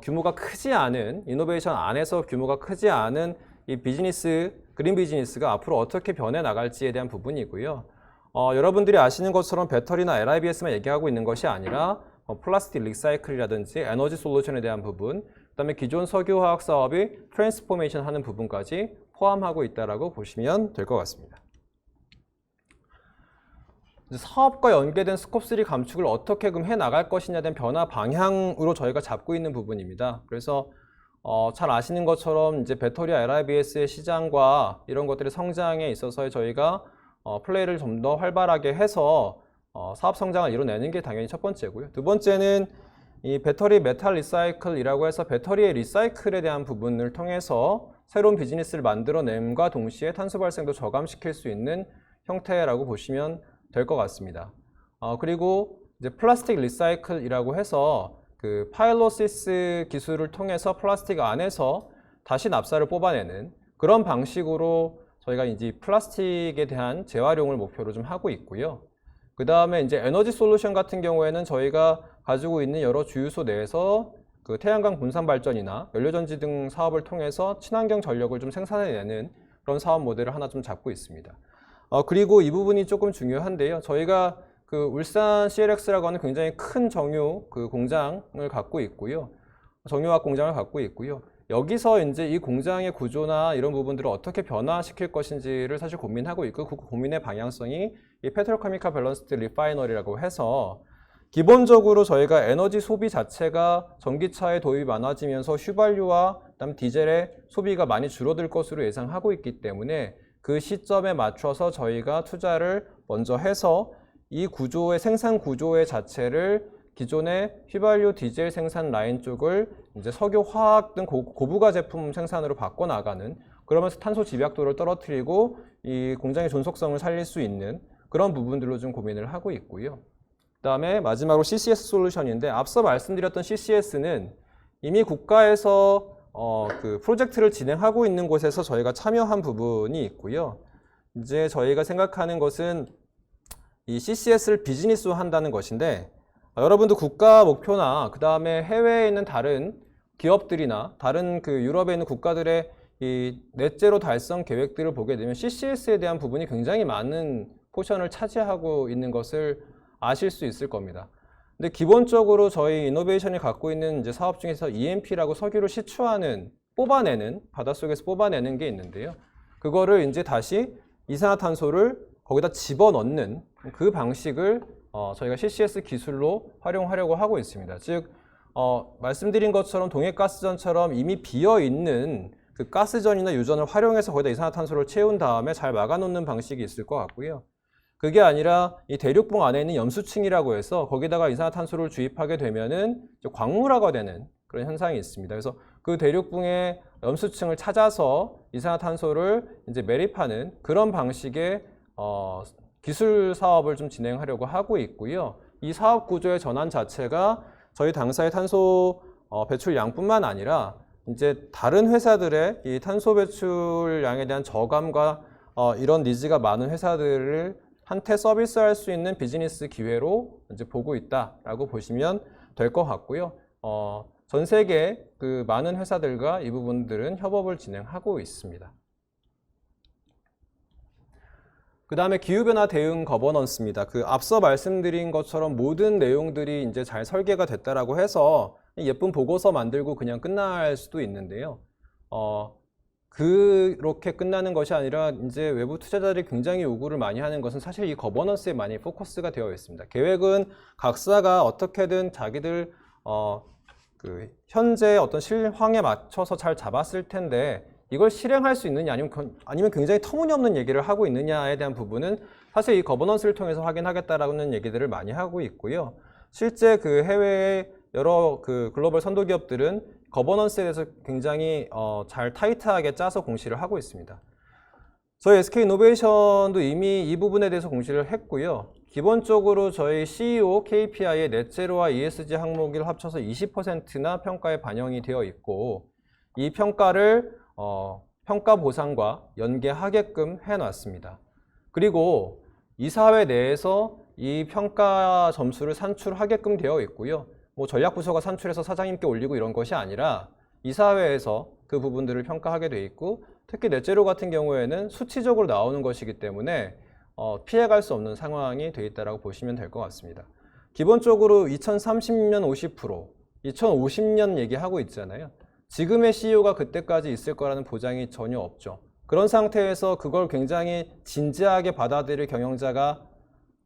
규모가 크지 않은, 이노베이션 안에서 규모가 크지 않은 이 비즈니스, 그린 비즈니스가 앞으로 어떻게 변해 나갈지에 대한 부분이고요. 여러분들이 아시는 것처럼 배터리나 LIBS만 얘기하고 있는 것이 아니라 플라스틱 리사이클이라든지 에너지 솔루션에 대한 부분, 그 다음에 기존 석유화학 사업이 트랜스포메이션 하는 부분까지 포함하고 있다고 보시면 될 것 같습니다. 사업과 연계된 스콥3 감축을 어떻게 그럼 해 나갈 것이냐에 대한 변화 방향으로 저희가 잡고 있는 부분입니다. 그래서 잘 아시는 것처럼 이제 배터리와 LIBS의 시장과 이런 것들의 성장에 있어서 저희가 플레이를 좀 더 활발하게 해서 사업 성장을 이뤄내는 게 당연히 첫 번째고요. 두 번째는 이 배터리 메탈 리사이클이라고 해서 배터리의 리사이클에 대한 부분을 통해서 새로운 비즈니스를 만들어냄과 동시에 탄소 발생도 저감시킬 수 있는 형태라고 보시면 될 것 같습니다. 그리고 이제 플라스틱 리사이클이라고 해서 그 파일로시스 기술을 통해서 플라스틱 안에서 다시 납사를 뽑아내는 그런 방식으로 저희가 이제 플라스틱에 대한 재활용을 목표로 좀 하고 있고요. 그 다음에 이제 에너지 솔루션 같은 경우에는 저희가 가지고 있는 여러 주유소 내에서 그 태양광 분산 발전이나 연료전지 등 사업을 통해서 친환경 전력을 좀 생산해내는 그런 사업 모델을 하나 좀 잡고 있습니다. 그리고 이 부분이 조금 중요한데요. 저희가 그 울산 CLX라고 하는 굉장히 큰 정유 그 공장을 갖고 있고요. 정유화학 공장을 갖고 있고요. 여기서 이제 이 공장의 구조나 이런 부분들을 어떻게 변화시킬 것인지를 사실 고민하고 있고, 그 고민의 방향성이 이 페트로케미칼 밸런스드 리파이너리라고 해서 기본적으로 저희가 에너지 소비 자체가 전기차의 도입이 많아지면서 휘발유와 그다음 디젤의 소비가 많이 줄어들 것으로 예상하고 있기 때문에 그 시점에 맞춰서 저희가 투자를 먼저 해서 이 구조의 생산 구조의 자체를 기존의 휘발유 디젤 생산 라인 쪽을 이제 석유, 화학 등 고부가 제품 생산으로 바꿔나가는, 그러면서 탄소 집약도를 떨어뜨리고 이 공장의 존속성을 살릴 수 있는 그런 부분들로 좀 고민을 하고 있고요. 그 다음에 마지막으로 CCS 솔루션인데, 앞서 말씀드렸던 CCS는 이미 국가에서 그 프로젝트를 진행하고 있는 곳에서 저희가 참여한 부분이 있고요. 이제 저희가 생각하는 것은 이 CCS를 비즈니스화 한다는 것인데, 여러분도 국가 목표나 그 다음에 해외에 있는 다른 기업들이나 다른 그 유럽에 있는 국가들의 이 넷제로 달성 계획들을 보게 되면 CCS에 대한 부분이 굉장히 많은 포션을 차지하고 있는 것을 아실 수 있을 겁니다. 근데 기본적으로 저희 이노베이션이 갖고 있는 이제 사업 중에서 EMP라고 석유를 시추하는, 뽑아내는, 바닷속에서 뽑아내는 게 있는데요. 그거를 이제 다시 이산화탄소를 거기다 집어넣는 그 방식을 저희가 CCS 기술로 활용하려고 하고 있습니다. 즉, 말씀드린 것처럼 동해가스전처럼 이미 비어있는 그 가스전이나 유전을 활용해서 거기다 이산화탄소를 채운 다음에 잘 막아놓는 방식이 있을 것 같고요. 그게 아니라 이 대륙봉 안에 있는 염수층이라고 해서 거기다가 이산화탄소를 주입하게 되면은 광물화가 되는 그런 현상이 있습니다. 그래서 그 대륙봉의 염수층을 찾아서 이산화탄소를 이제 매립하는 그런 방식의 기술 사업을 좀 진행하려고 하고 있고요. 이 사업 구조의 전환 자체가 저희 당사의 탄소 배출량뿐만 아니라 이제 다른 회사들의 이 탄소 배출량에 대한 저감과 이런 니즈가 많은 회사들을 한테 서비스할 수 있는 비즈니스 기회로 이제 보고 있다라고 보시면 될 것 같고요. 전 세계 그 많은 회사들과 이 부분들은 협업을 진행하고 있습니다. 그 다음에 기후변화 대응 거버넌스입니다. 그 앞서 말씀드린 것처럼 모든 내용들이 이제 잘 설계가 됐다라고 해서 예쁜 보고서 만들고 그냥 끝날 수도 있는데요. 그렇게 끝나는 것이 아니라 이제 외부 투자자들이 굉장히 요구를 많이 하는 것은 사실 이 거버넌스에 많이 포커스가 되어 있습니다. 계획은 각사가 어떻게든 자기들 그 현재 어떤 실황에 맞춰서 잘 잡았을 텐데 이걸 실행할 수 있느냐 아니면 굉장히 터무니없는 얘기를 하고 있느냐에 대한 부분은 사실 이 거버넌스를 통해서 확인하겠다라는 얘기들을 많이 하고 있고요. 실제 그 해외의 여러 그 글로벌 선도 기업들은 거버넌스에 대해서 굉장히 잘 타이트하게 짜서 공시를 하고 있습니다. 저희 SK이노베이션도 이미 이 부분에 대해서 공시를 했고요. 기본적으로 저희 CEO KPI의 넷제로와 ESG 항목을 합쳐서 20%나 평가에 반영이 되어 있고 이 평가를 평가 보상과 연계하게끔 해놨습니다. 그리고 이사회 내에서 이 평가 점수를 산출하게끔 되어 있고요. 뭐 전략부서가 산출해서 사장님께 올리고 이런 것이 아니라 이사회에서 그 부분들을 평가하게 돼 있고 특히 넷제로 같은 경우에는 수치적으로 나오는 것이기 때문에 피해갈 수 없는 상황이 돼 있다고 보시면 될 것 같습니다. 기본적으로 2030년 50%, 2050년 얘기하고 있잖아요. 지금의 CEO가 그때까지 있을 거라는 보장이 전혀 없죠. 그런 상태에서 그걸 굉장히 진지하게 받아들일 경영자가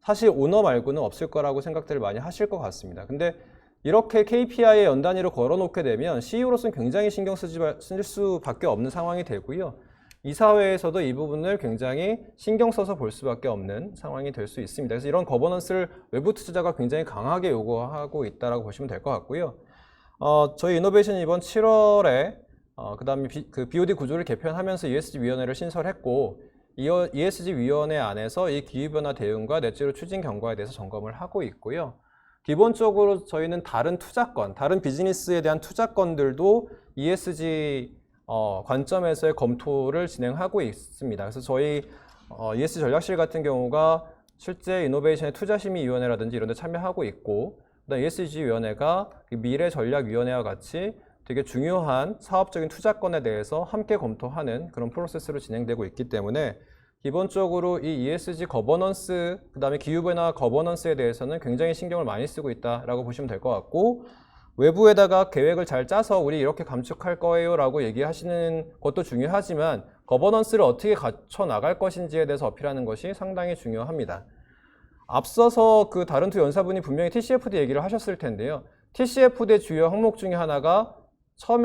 사실 오너 말고는 없을 거라고 생각들을 많이 하실 것 같습니다. 근데 이렇게 KPI에 연 단위로 걸어놓게 되면 CEO로서는 굉장히 신경 쓸 수밖에 없는 상황이 되고요. 이사회에서도 이 부분을 굉장히 신경 써서 볼 수밖에 없는 상황이 될 수 있습니다. 그래서 이런 거버넌스를 외부 투자자가 굉장히 강하게 요구하고 있다고 보시면 될 것 같고요. 저희 이노베이션이 이번 7월에 그 다음에 그 BOD 구조를 개편하면서 ESG위원회를 신설했고 ESG위원회 안에서 이 기후변화 대응과 넷제로 추진 경과에 대해서 점검을 하고 있고요. 기본적으로 저희는 다른 투자건, 다른 비즈니스에 대한 투자건들도 ESG 관점에서의 검토를 진행하고 있습니다. 그래서 저희 ESG 전략실 같은 경우가 실제 이노베이션의 투자심의위원회라든지 이런 데 참여하고 있고 그다음 ESG위원회가 미래전략위원회와 같이 되게 중요한 사업적인 투자건에 대해서 함께 검토하는 그런 프로세스로 진행되고 있기 때문에 기본적으로 이 ESG 거버넌스, 그 다음에 기후변화 거버넌스에 대해서는 굉장히 신경을 많이 쓰고 있다라고 보시면 될 것 같고 외부에다가 계획을 잘 짜서 우리 이렇게 감축할 거예요 라고 얘기하시는 것도 중요하지만 거버넌스를 어떻게 갖춰 나갈 것인지에 대해서 어필하는 것이 상당히 중요합니다. 앞서서 그 다른 두 연사분이 분명히 TCFD 얘기를 하셨을 텐데요. TCFD의 주요 항목 중에 하나가 첫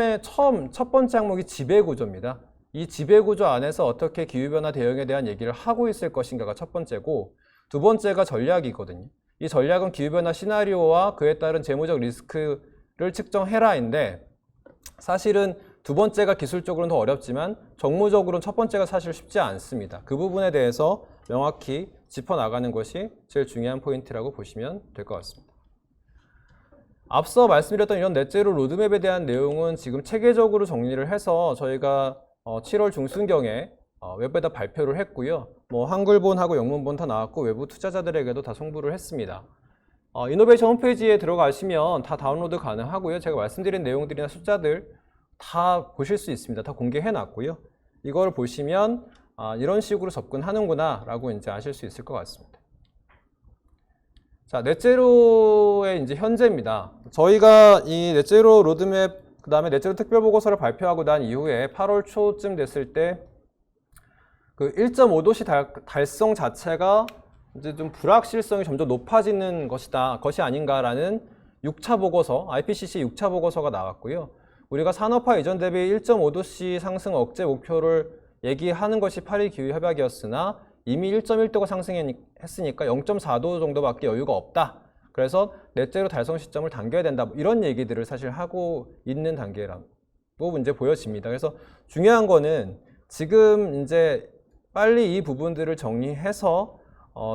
번째 항목이 지배구조입니다. 이 지배구조 안에서 어떻게 기후변화 대응에 대한 얘기를 하고 있을 것인가가 첫 번째고 두 번째가 전략이거든요. 이 전략은 기후변화 시나리오와 그에 따른 재무적 리스크를 측정해라인데 사실은 두 번째가 기술적으로는 더 어렵지만 정무적으로는 첫 번째가 사실 쉽지 않습니다. 그 부분에 대해서 명확히 짚어나가는 것이 제일 중요한 포인트라고 보시면 될 것 같습니다. 앞서 말씀드렸던 이런 넷제로 로드맵에 대한 내용은 지금 체계적으로 정리를 해서 저희가 7월 중순경에 웹에다 발표를 했고요. 뭐 한글본하고 영문본 다 나왔고 외부 투자자들에게도 다 송부를 했습니다. 이노베이션 홈페이지에 들어가시면 다 다운로드 가능하고요. 제가 말씀드린 내용들이나 숫자들 다 보실 수 있습니다. 다 공개해 놨고요. 이걸 보시면 이런 식으로 접근하는구나 라고 이제 아실 수 있을 것 같습니다. 자, 넷제로의 이제 현재입니다. 저희가 이 넷제로 로드맵 그 다음에 넷제로 특별보고서를 발표하고 난 이후에 8월 초쯤 됐을 때 그 1.5도씨 달성 자체가 이제 좀 불확실성이 점점 높아지는 것이 아닌가라는 6차 보고서, IPCC 6차 보고서가 나왔고요. 우리가 산업화 이전 대비 1.5도씨 상승 억제 목표를 얘기하는 것이 파리 기후 협약이었으나 이미 1.1도가 상승했으니까 0.4도 정도밖에 여유가 없다. 그래서 넷제로 달성 시점을 당겨야 된다. 이런 얘기들을 사실 하고 있는 단계라고 이제 보여집니다. 그래서 중요한 거는 지금 이제 빨리 이 부분들을 정리해서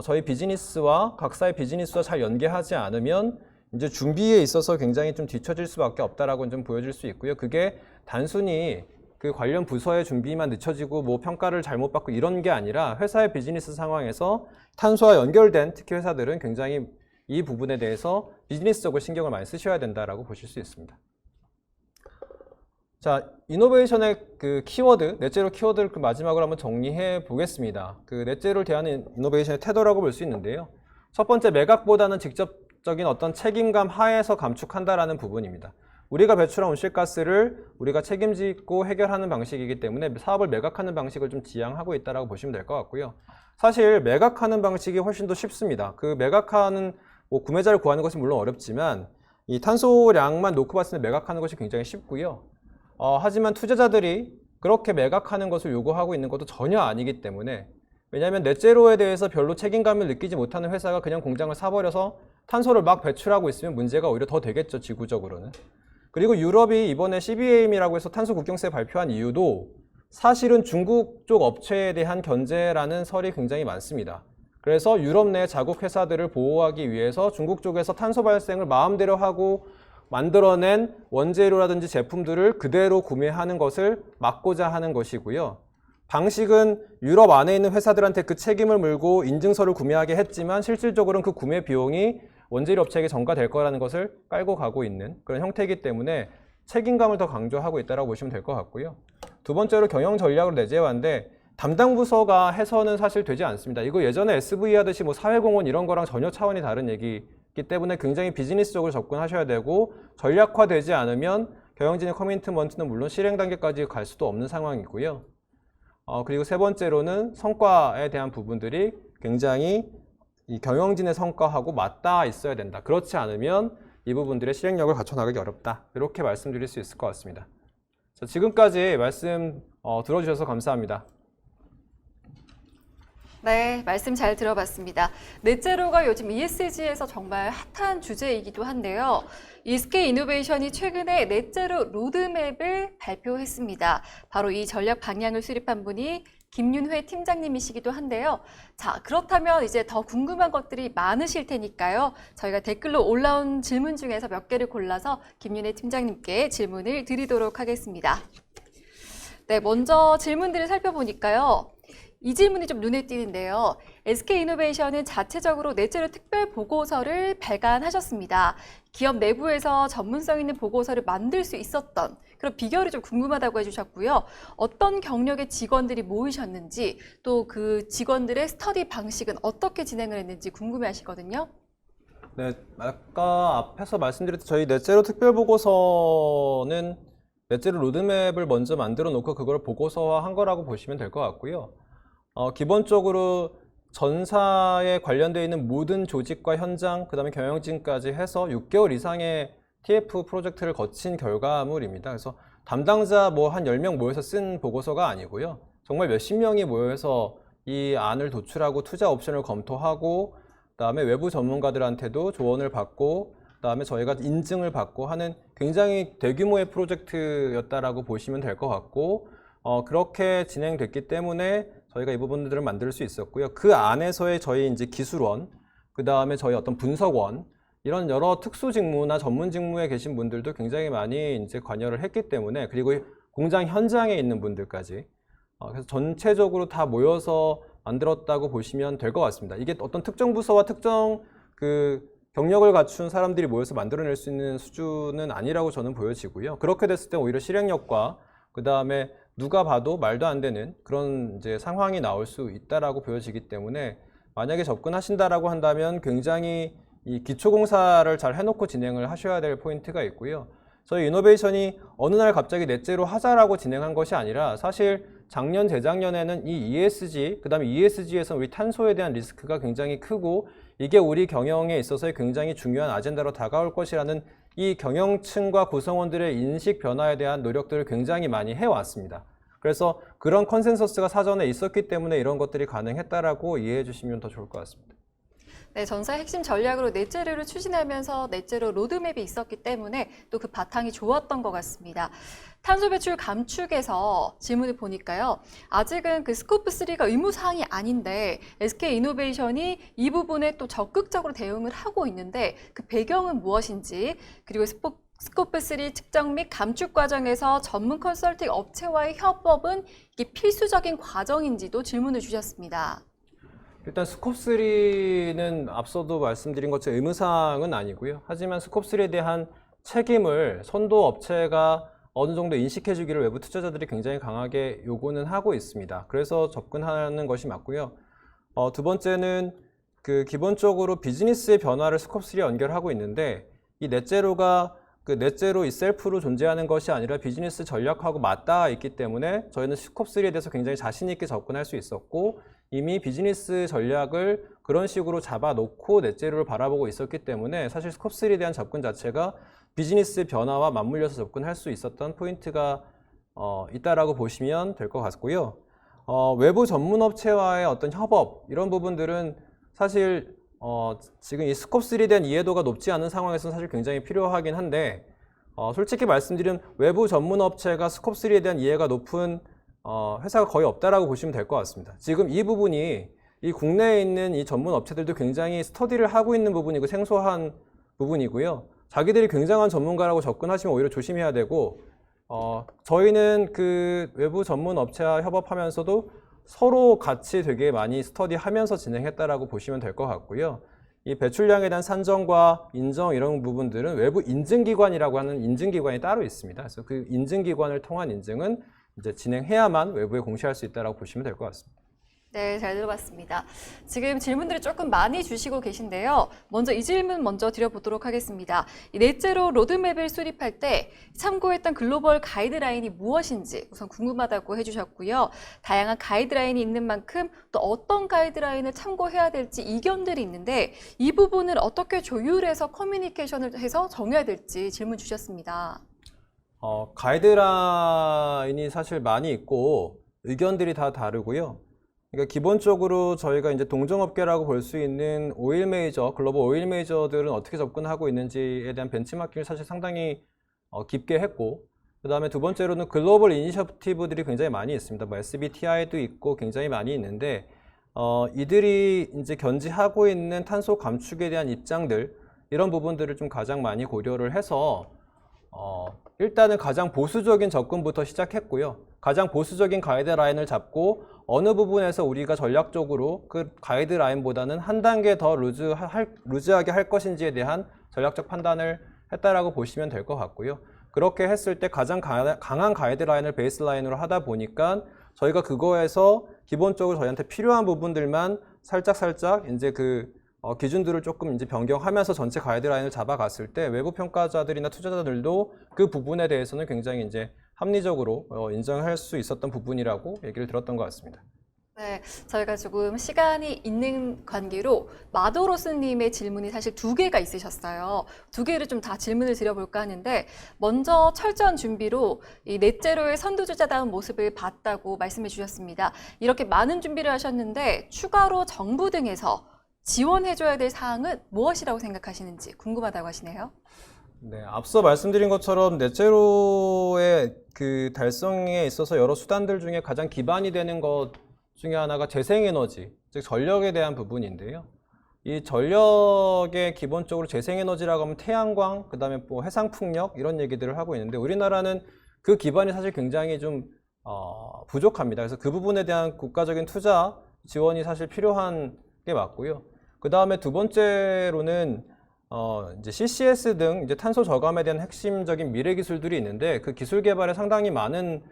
저희 비즈니스와 각사의 비즈니스와 잘 연계하지 않으면 이제 준비에 있어서 굉장히 좀 뒤처질 수밖에 없다라고 좀 보여질 수 있고요. 그게 단순히 그 관련 부서의 준비만 늦춰지고 뭐 평가를 잘못 받고 이런 게 아니라 회사의 비즈니스 상황에서 탄소와 연결된 특히 회사들은 굉장히 이 부분에 대해서 비즈니스적으로 신경을 많이 쓰셔야 된다라고 보실 수 있습니다. 자, 이노베이션의 그 키워드, 넷제로 키워드를 그 마지막으로 한번 정리해 보겠습니다. 그 넷제로를 대하는 이노베이션의 태도라고 볼 수 있는데요. 첫 번째, 매각보다는 직접적인 어떤 책임감 하에서 감축한다라는 부분입니다. 우리가 배출한 온실가스를 우리가 책임지고 해결하는 방식이기 때문에 사업을 매각하는 방식을 좀 지향하고 있다라고 보시면 될 것 같고요. 사실 매각하는 방식이 훨씬 더 쉽습니다. 그 매각하는 뭐 구매자를 구하는 것은 물론 어렵지만 이 탄소량만 놓고 봤을 때 매각하는 것이 굉장히 쉽고요. 하지만 투자자들이 그렇게 매각하는 것을 요구하고 있는 것도 전혀 아니기 때문에, 왜냐하면 넷제로에 대해서 별로 책임감을 느끼지 못하는 회사가 그냥 공장을 사버려서 탄소를 막 배출하고 있으면 문제가 오히려 더 되겠죠, 지구적으로는. 그리고 유럽이 이번에 CBAM이라고 해서 탄소 국경세 발표한 이유도 사실은 중국 쪽 업체에 대한 견제라는 설이 굉장히 많습니다. 그래서 유럽 내 자국 회사들을 보호하기 위해서 중국 쪽에서 탄소 발생을 마음대로 하고 만들어낸 원재료라든지 제품들을 그대로 구매하는 것을 막고자 하는 것이고요. 방식은 유럽 안에 있는 회사들한테 그 책임을 물고 인증서를 구매하게 했지만 실질적으로는 그 구매 비용이 원재료 업체에게 전가될 거라는 것을 깔고 가고 있는 그런 형태이기 때문에 책임감을 더 강조하고 있다고 보시면 될 것 같고요. 두 번째로 경영 전략으로 내재화인데 담당 부서가 해서는 사실 되지 않습니다. 이거 예전에 SV 하듯이 뭐 사회공헌 이런 거랑 전혀 차원이 다른 얘기이기 때문에 굉장히 비즈니스적으로 접근하셔야 되고 전략화되지 않으면 경영진의 커미트먼트는 물론 실행 단계까지 갈 수도 없는 상황이고요. 그리고 세 번째로는 성과에 대한 부분들이 굉장히 이 경영진의 성과하고 맞닿아 있어야 된다. 그렇지 않으면 이 부분들의 실행력을 갖춰나가기 어렵다. 이렇게 말씀드릴 수 있을 것 같습니다. 자, 지금까지 말씀 들어주셔서 감사합니다. 네, 말씀 잘 들어봤습니다. 넷제로가 요즘 ESG에서 정말 핫한 주제이기도 한데요. SK이노베이션이 최근에 넷제로 로드맵을 발표했습니다. 바로 이 전략 방향을 수립한 분이 김윤회 팀장님이시기도 한데요. 자, 그렇다면 이제 더 궁금한 것들이 많으실 테니까요. 저희가 댓글로 올라온 질문 중에서 몇 개를 골라서 김윤회 팀장님께 질문을 드리도록 하겠습니다. 네, 먼저 질문들을 살펴보니까요. 이 질문이 좀 눈에 띄는데요. SK이노베이션은 자체적으로 넷제로 특별 보고서를 발간하셨습니다. 기업 내부에서 전문성 있는 보고서를 만들 수 있었던 그런 비결이 좀 궁금하다고 해주셨고요. 어떤 경력의 직원들이 모이셨는지 또 그 직원들의 스터디 방식은 어떻게 진행을 했는지 궁금해하시거든요. 네, 아까 앞에서 말씀드렸듯이 저희 넷제로 특별 보고서는 넷제로 로드맵을 먼저 만들어 놓고 그걸 보고서화한 거라고 보시면 될 것 같고요. 기본적으로 전사에 관련되어 있는 모든 조직과 현장, 그 다음에 경영진까지 해서 6개월 이상의 TF 프로젝트를 거친 결과물입니다. 그래서 담당자 뭐 한 10명 모여서 쓴 보고서가 아니고요. 정말 몇십 명이 모여서 이 안을 도출하고 투자 옵션을 검토하고, 그 다음에 외부 전문가들한테도 조언을 받고, 그 다음에 저희가 인증을 받고 하는 굉장히 대규모의 프로젝트였다라고 보시면 될 것 같고, 그렇게 진행됐기 때문에 저희가 이 부분들을 만들 수 있었고요. 그 안에서의 저희 이제 기술원, 그 다음에 저희 어떤 분석원, 이런 여러 특수 직무나 전문 직무에 계신 분들도 굉장히 많이 이제 관여를 했기 때문에, 그리고 공장 현장에 있는 분들까지, 그래서 전체적으로 다 모여서 만들었다고 보시면 될 것 같습니다. 이게 어떤 특정 부서와 특정 그 경력을 갖춘 사람들이 모여서 만들어낼 수 있는 수준은 아니라고 저는 보여지고요. 그렇게 됐을 때 오히려 실행력과 그 다음에 누가 봐도 말도 안 되는 그런 이제 상황이 나올 수 있다라고 보여지기 때문에, 만약에 접근하신다라고 한다면 굉장히 이 기초공사를 잘 해놓고 진행을 하셔야 될 포인트가 있고요. 저희 이노베이션이 어느 날 갑자기 넷제로 하자라고 진행한 것이 아니라, 사실 작년, 재작년에는 이 ESG, 그 다음에 ESG에서 우리 탄소에 대한 리스크가 굉장히 크고 이게 우리 경영에 있어서 굉장히 중요한 아젠다로 다가올 것이라는 이 경영층과 구성원들의 인식 변화에 대한 노력들을 굉장히 많이 해왔습니다. 그래서 그런 컨센서스가 사전에 있었기 때문에 이런 것들이 가능했다라고 이해해 주시면 더 좋을 것 같습니다. 네, 전사의 핵심 전략으로 넷제로를 추진하면서 넷제로 로드맵이 있었기 때문에 또 그 바탕이 좋았던 것 같습니다. 탄소 배출 감축에서 질문을 보니까요. 아직은 그 스코프3가 의무사항이 아닌데 SK이노베이션이 이 부분에 또 적극적으로 대응을 하고 있는데 그 배경은 무엇인지, 그리고 스코프3 측정 및 감축 과정에서 전문 컨설팅 업체와의 협업은 이게 필수적인 과정인지도 질문을 주셨습니다. 일단 스콥3는 앞서도 말씀드린 것처럼 의무사항은 아니고요. 하지만 스콥3에 대한 책임을 선도 업체가 어느 정도 인식해 주기를 외부 투자자들이 굉장히 강하게 요구는 하고 있습니다. 그래서 접근하는 것이 맞고요. 두 번째는 그 기본적으로 비즈니스의 변화를 스콥3에 연결하고 있는데, 이 넷제로가 그 넷제로 이셀프로 존재하는 것이 아니라 비즈니스 전략하고 맞닿아 있기 때문에 저희는 스콥3에 대해서 굉장히 자신 있게 접근할 수 있었고, 이미 비즈니스 전략을 그런 식으로 잡아놓고 넷제로를 바라보고 있었기 때문에 사실 스콥3에 대한 접근 자체가 비즈니스 변화와 맞물려서 접근할 수 있었던 포인트가 있다라고 보시면 될 것 같고요. 외부 전문 업체와의 어떤 협업 이런 부분들은 사실 지금 이 스콥 3에 대한 이해도가 높지 않은 상황에서는 사실 굉장히 필요하긴 한데 솔직히 말씀드리면 외부 전문 업체가 스콥 3에 대한 이해가 높은 회사가 거의 없다라고 보시면 될 것 같습니다. 지금 이 부분이 이 국내에 있는 이 전문 업체들도 굉장히 스터디를 하고 있는 부분이고 생소한 부분이고요. 자기들이 굉장한 전문가라고 접근하시면 오히려 조심해야 되고 저희는 그 외부 전문 업체와 협업하면서도 서로 같이 되게 많이 스터디하면서 진행했다라고 보시면 될 것 같고요. 이 배출량에 대한 산정과 인정 이런 부분들은 외부 인증기관이라고 하는 인증기관이 따로 있습니다. 그래서 그 인증기관을 통한 인증은 이제 진행해야만 외부에 공시할 수 있다라고 보시면 될 것 같습니다. 네, 잘 들어봤습니다. 지금 질문들이 조금 많이 주시고 계신데요. 먼저 이 질문 먼저 드려보도록 하겠습니다. 이 넷제로 로드맵을 수립할 때 참고했던 글로벌 가이드라인이 무엇인지 우선 궁금하다고 해주셨고요. 다양한 가이드라인이 있는 만큼 또 어떤 가이드라인을 참고해야 될지 이견들이 있는데 이 부분을 어떻게 조율해서 커뮤니케이션을 해서 정해야 될지 질문 주셨습니다. 가이드라인이 사실 많이 있고 의견들이 다 다르고요. 그러니까 기본적으로 저희가 이제 동종업계라고 볼 수 있는 오일 메이저, 글로벌 오일 메이저들은 어떻게 접근하고 있는지에 대한 벤치마킹을 사실 상당히 깊게 했고, 그 다음에 두 번째로는 글로벌 이니셔티브들이 굉장히 많이 있습니다. 뭐 SBTI도 있고 굉장히 많이 있는데, 이들이 이제 견지하고 있는 탄소 감축에 대한 입장들, 이런 부분들을 좀 가장 많이 고려를 해서, 일단은 가장 보수적인 접근부터 시작했고요. 가장 보수적인 가이드라인을 잡고 어느 부분에서 우리가 전략적으로 그 가이드라인보다는 한 단계 더 루즈하게 할 것인지에 대한 전략적 판단을 했다라고 보시면 될 것 같고요. 그렇게 했을 때 가장 강한 가이드라인을 베이스라인으로 하다 보니까 저희가 그거에서 기본적으로 저희한테 필요한 부분들만 살짝 이제 그 기준들을 조금 이제 변경하면서 전체 가이드라인을 잡아갔을 때 외부 평가자들이나 투자자들도 그 부분에 대해서는 굉장히 이제 합리적으로 인정할 수 있었던 부분이라고 얘기를 들었던 것 같습니다. 네, 저희가 조금 시간이 있는 관계로 마도로스님의 질문이 사실 두 개가 있으셨어요. 두 개를 좀 다 질문을 드려볼까 하는데 먼저 철저한 준비로 이 넷제로의 선두주자다운 모습을 봤다고 말씀해 주셨습니다. 이렇게 많은 준비를 하셨는데 추가로 정부 등에서 지원해줘야 될 사항은 무엇이라고 생각하시는지 궁금하다고 하시네요. 네, 앞서 말씀드린 것처럼 넷제로의 그 달성에 있어서 여러 수단들 중에 가장 기반이 되는 것 중에 하나가 재생에너지, 즉 전력에 대한 부분인데요. 이 전력의 기본적으로 재생에너지라고 하면 태양광, 그 다음에 뭐 해상풍력 이런 얘기들을 하고 있는데 우리나라는 그 기반이 사실 굉장히 좀 부족합니다. 그래서 그 부분에 대한 국가적인 투자 지원이 사실 필요한 게 맞고요. 그 다음에 두 번째로는 이제 CCS 등 이제 탄소 저감에 대한 핵심적인 미래 기술들이 있는데 그 기술 개발에 상당히 많은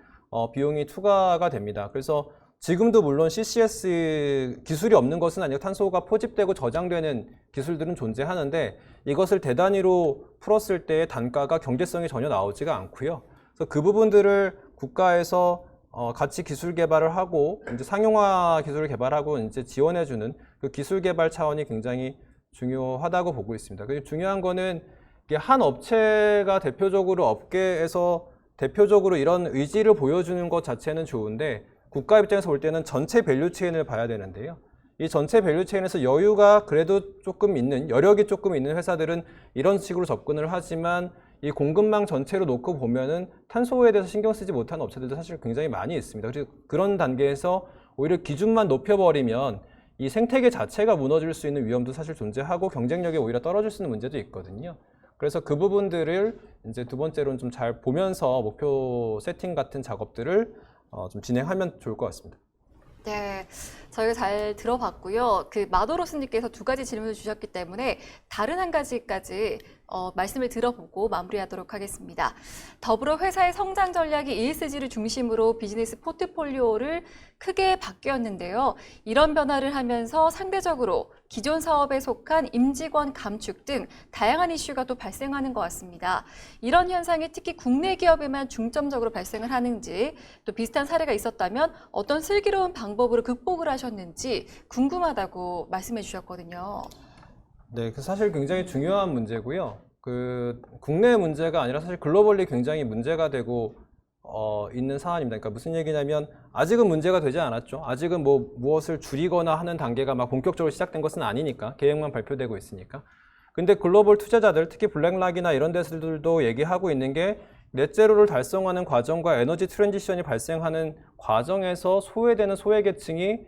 비용이 투과가 됩니다. 그래서 지금도 물론 CCS 기술이 없는 것은 아니고 탄소가 포집되고 저장되는 기술들은 존재하는데 이것을 대단위로 풀었을 때의 단가가 경제성이 전혀 나오지가 않고요. 그래서 그 부분들을 국가에서 같이 기술 개발을 하고 이제 상용화 기술을 개발하고 이제 지원해주는 그 기술 개발 차원이 굉장히 중요하다고 보고 있습니다. 그리고 중요한 거는 이게 한 업체가 대표적으로 업계에서 대표적으로 이런 의지를 보여주는 것 자체는 좋은데 국가 입장에서 볼 때는 전체 밸류체인을 봐야 되는데요. 이 전체 밸류체인에서 여유가 그래도 조금 있는, 여력이 조금 있는 회사들은 이런 식으로 접근을 하지만 이 공급망 전체로 놓고 보면은 탄소에 대해서 신경 쓰지 못하는 업체들도 사실 굉장히 많이 있습니다. 그래서 그런 단계에서 오히려 기준만 높여버리면 이 생태계 자체가 무너질 수 있는 위험도 사실 존재하고 경쟁력이 오히려 떨어질 수 있는 문제도 있거든요. 그래서 그 부분들을 이제 두 번째로는 좀 잘 보면서 목표 세팅 같은 작업들을 좀 진행하면 좋을 것 같습니다. 네, 저희가 잘 들어봤고요. 그 마도로스님께서 두 가지 질문을 주셨기 때문에 다른 한 가지까지 말씀을 들어보고 마무리하도록 하겠습니다. 더불어 회사의 성장 전략이 ESG를 중심으로 비즈니스 포트폴리오를 크게 바뀌었는데요. 이런 변화를 하면서 상대적으로 기존 사업에 속한 임직원 감축 등 다양한 이슈가 또 발생하는 것 같습니다. 이런 현상이 특히 국내 기업에만 중점적으로 발생을 하는지 또 비슷한 사례가 있었다면 어떤 슬기로운 방법으로 극복을 하셨는지 궁금하다고 말씀해 주셨거든요. 네, 그 사실 굉장히 중요한 문제고요. 그 국내 문제가 아니라 사실 글로벌리 굉장히 문제가 되고 있는 사안입니다. 그러니까 무슨 얘기냐면 아직은 문제가 되지 않았죠. 아직은 뭐 무엇을 줄이거나 하는 단계가 막 본격적으로 시작된 것은 아니니까 계획만 발표되고 있으니까. 근데 글로벌 투자자들 특히 블랙락이나 이런 데서들도 얘기하고 있는 게 넷제로를 달성하는 과정과 에너지 트랜지션이 발생하는 과정에서 소외되는 소외계층이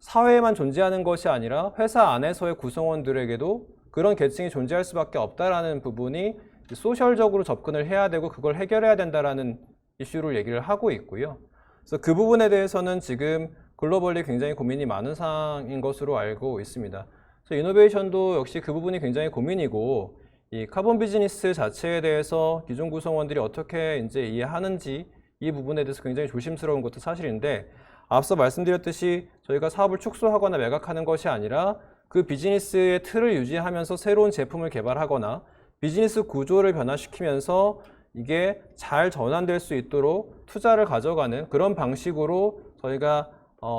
사회에만 존재하는 것이 아니라 회사 안에서의 구성원들에게도 그런 계층이 존재할 수밖에 없다라는 부분이 소셜적으로 접근을 해야 되고 그걸 해결해야 된다라는 이슈를 얘기를 하고 있고요. 그래서 그 부분에 대해서는 지금 글로벌리 굉장히 고민이 많은 상황인 것으로 알고 있습니다. 그래서 이노베이션도 역시 그 부분이 굉장히 고민이고 이 카본 비즈니스 자체에 대해서 기존 구성원들이 어떻게 이제 이해하는지 이 부분에 대해서 굉장히 조심스러운 것도 사실인데 앞서 말씀드렸듯이 저희가 사업을 축소하거나 매각하는 것이 아니라 그 비즈니스의 틀을 유지하면서 새로운 제품을 개발하거나 비즈니스 구조를 변화시키면서 이게 잘 전환될 수 있도록 투자를 가져가는 그런 방식으로 저희가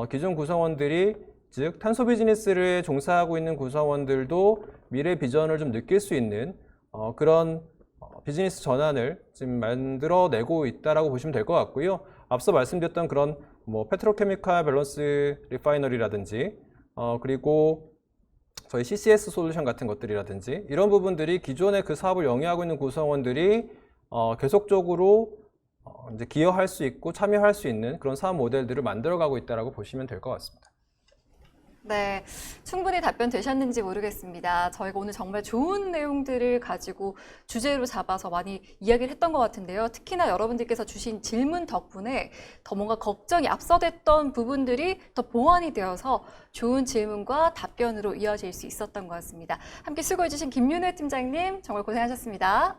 기존 구성원들이 즉 탄소 비즈니스를 종사하고 있는 구성원들도 미래 비전을 좀 느낄 수 있는 그런 비즈니스 전환을 지금 만들어내고 있다라고 보시면 될 것 같고요. 앞서 말씀드렸던 그런 뭐 페트로케미칼 밸런스 리파이너리라든지 그리고 저희 CCS 솔루션 같은 것들이라든지 이런 부분들이 기존의 그 사업을 영위하고 있는 구성원들이 계속적으로 이제 기여할 수 있고 참여할 수 있는 그런 사업 모델들을 만들어가고 있다라고 보시면 될 것 같습니다. 네, 충분히 답변 되셨는지 모르겠습니다. 저희가 오늘 정말 좋은 내용들을 가지고 주제로 잡아서 많이 이야기를 했던 것 같은데요. 특히나 여러분들께서 주신 질문 덕분에 더 뭔가 걱정이 앞서됐던 부분들이 더 보완이 되어서 좋은 질문과 답변으로 이어질 수 있었던 것 같습니다. 함께 수고해주신 김윤회 팀장님 정말 고생하셨습니다.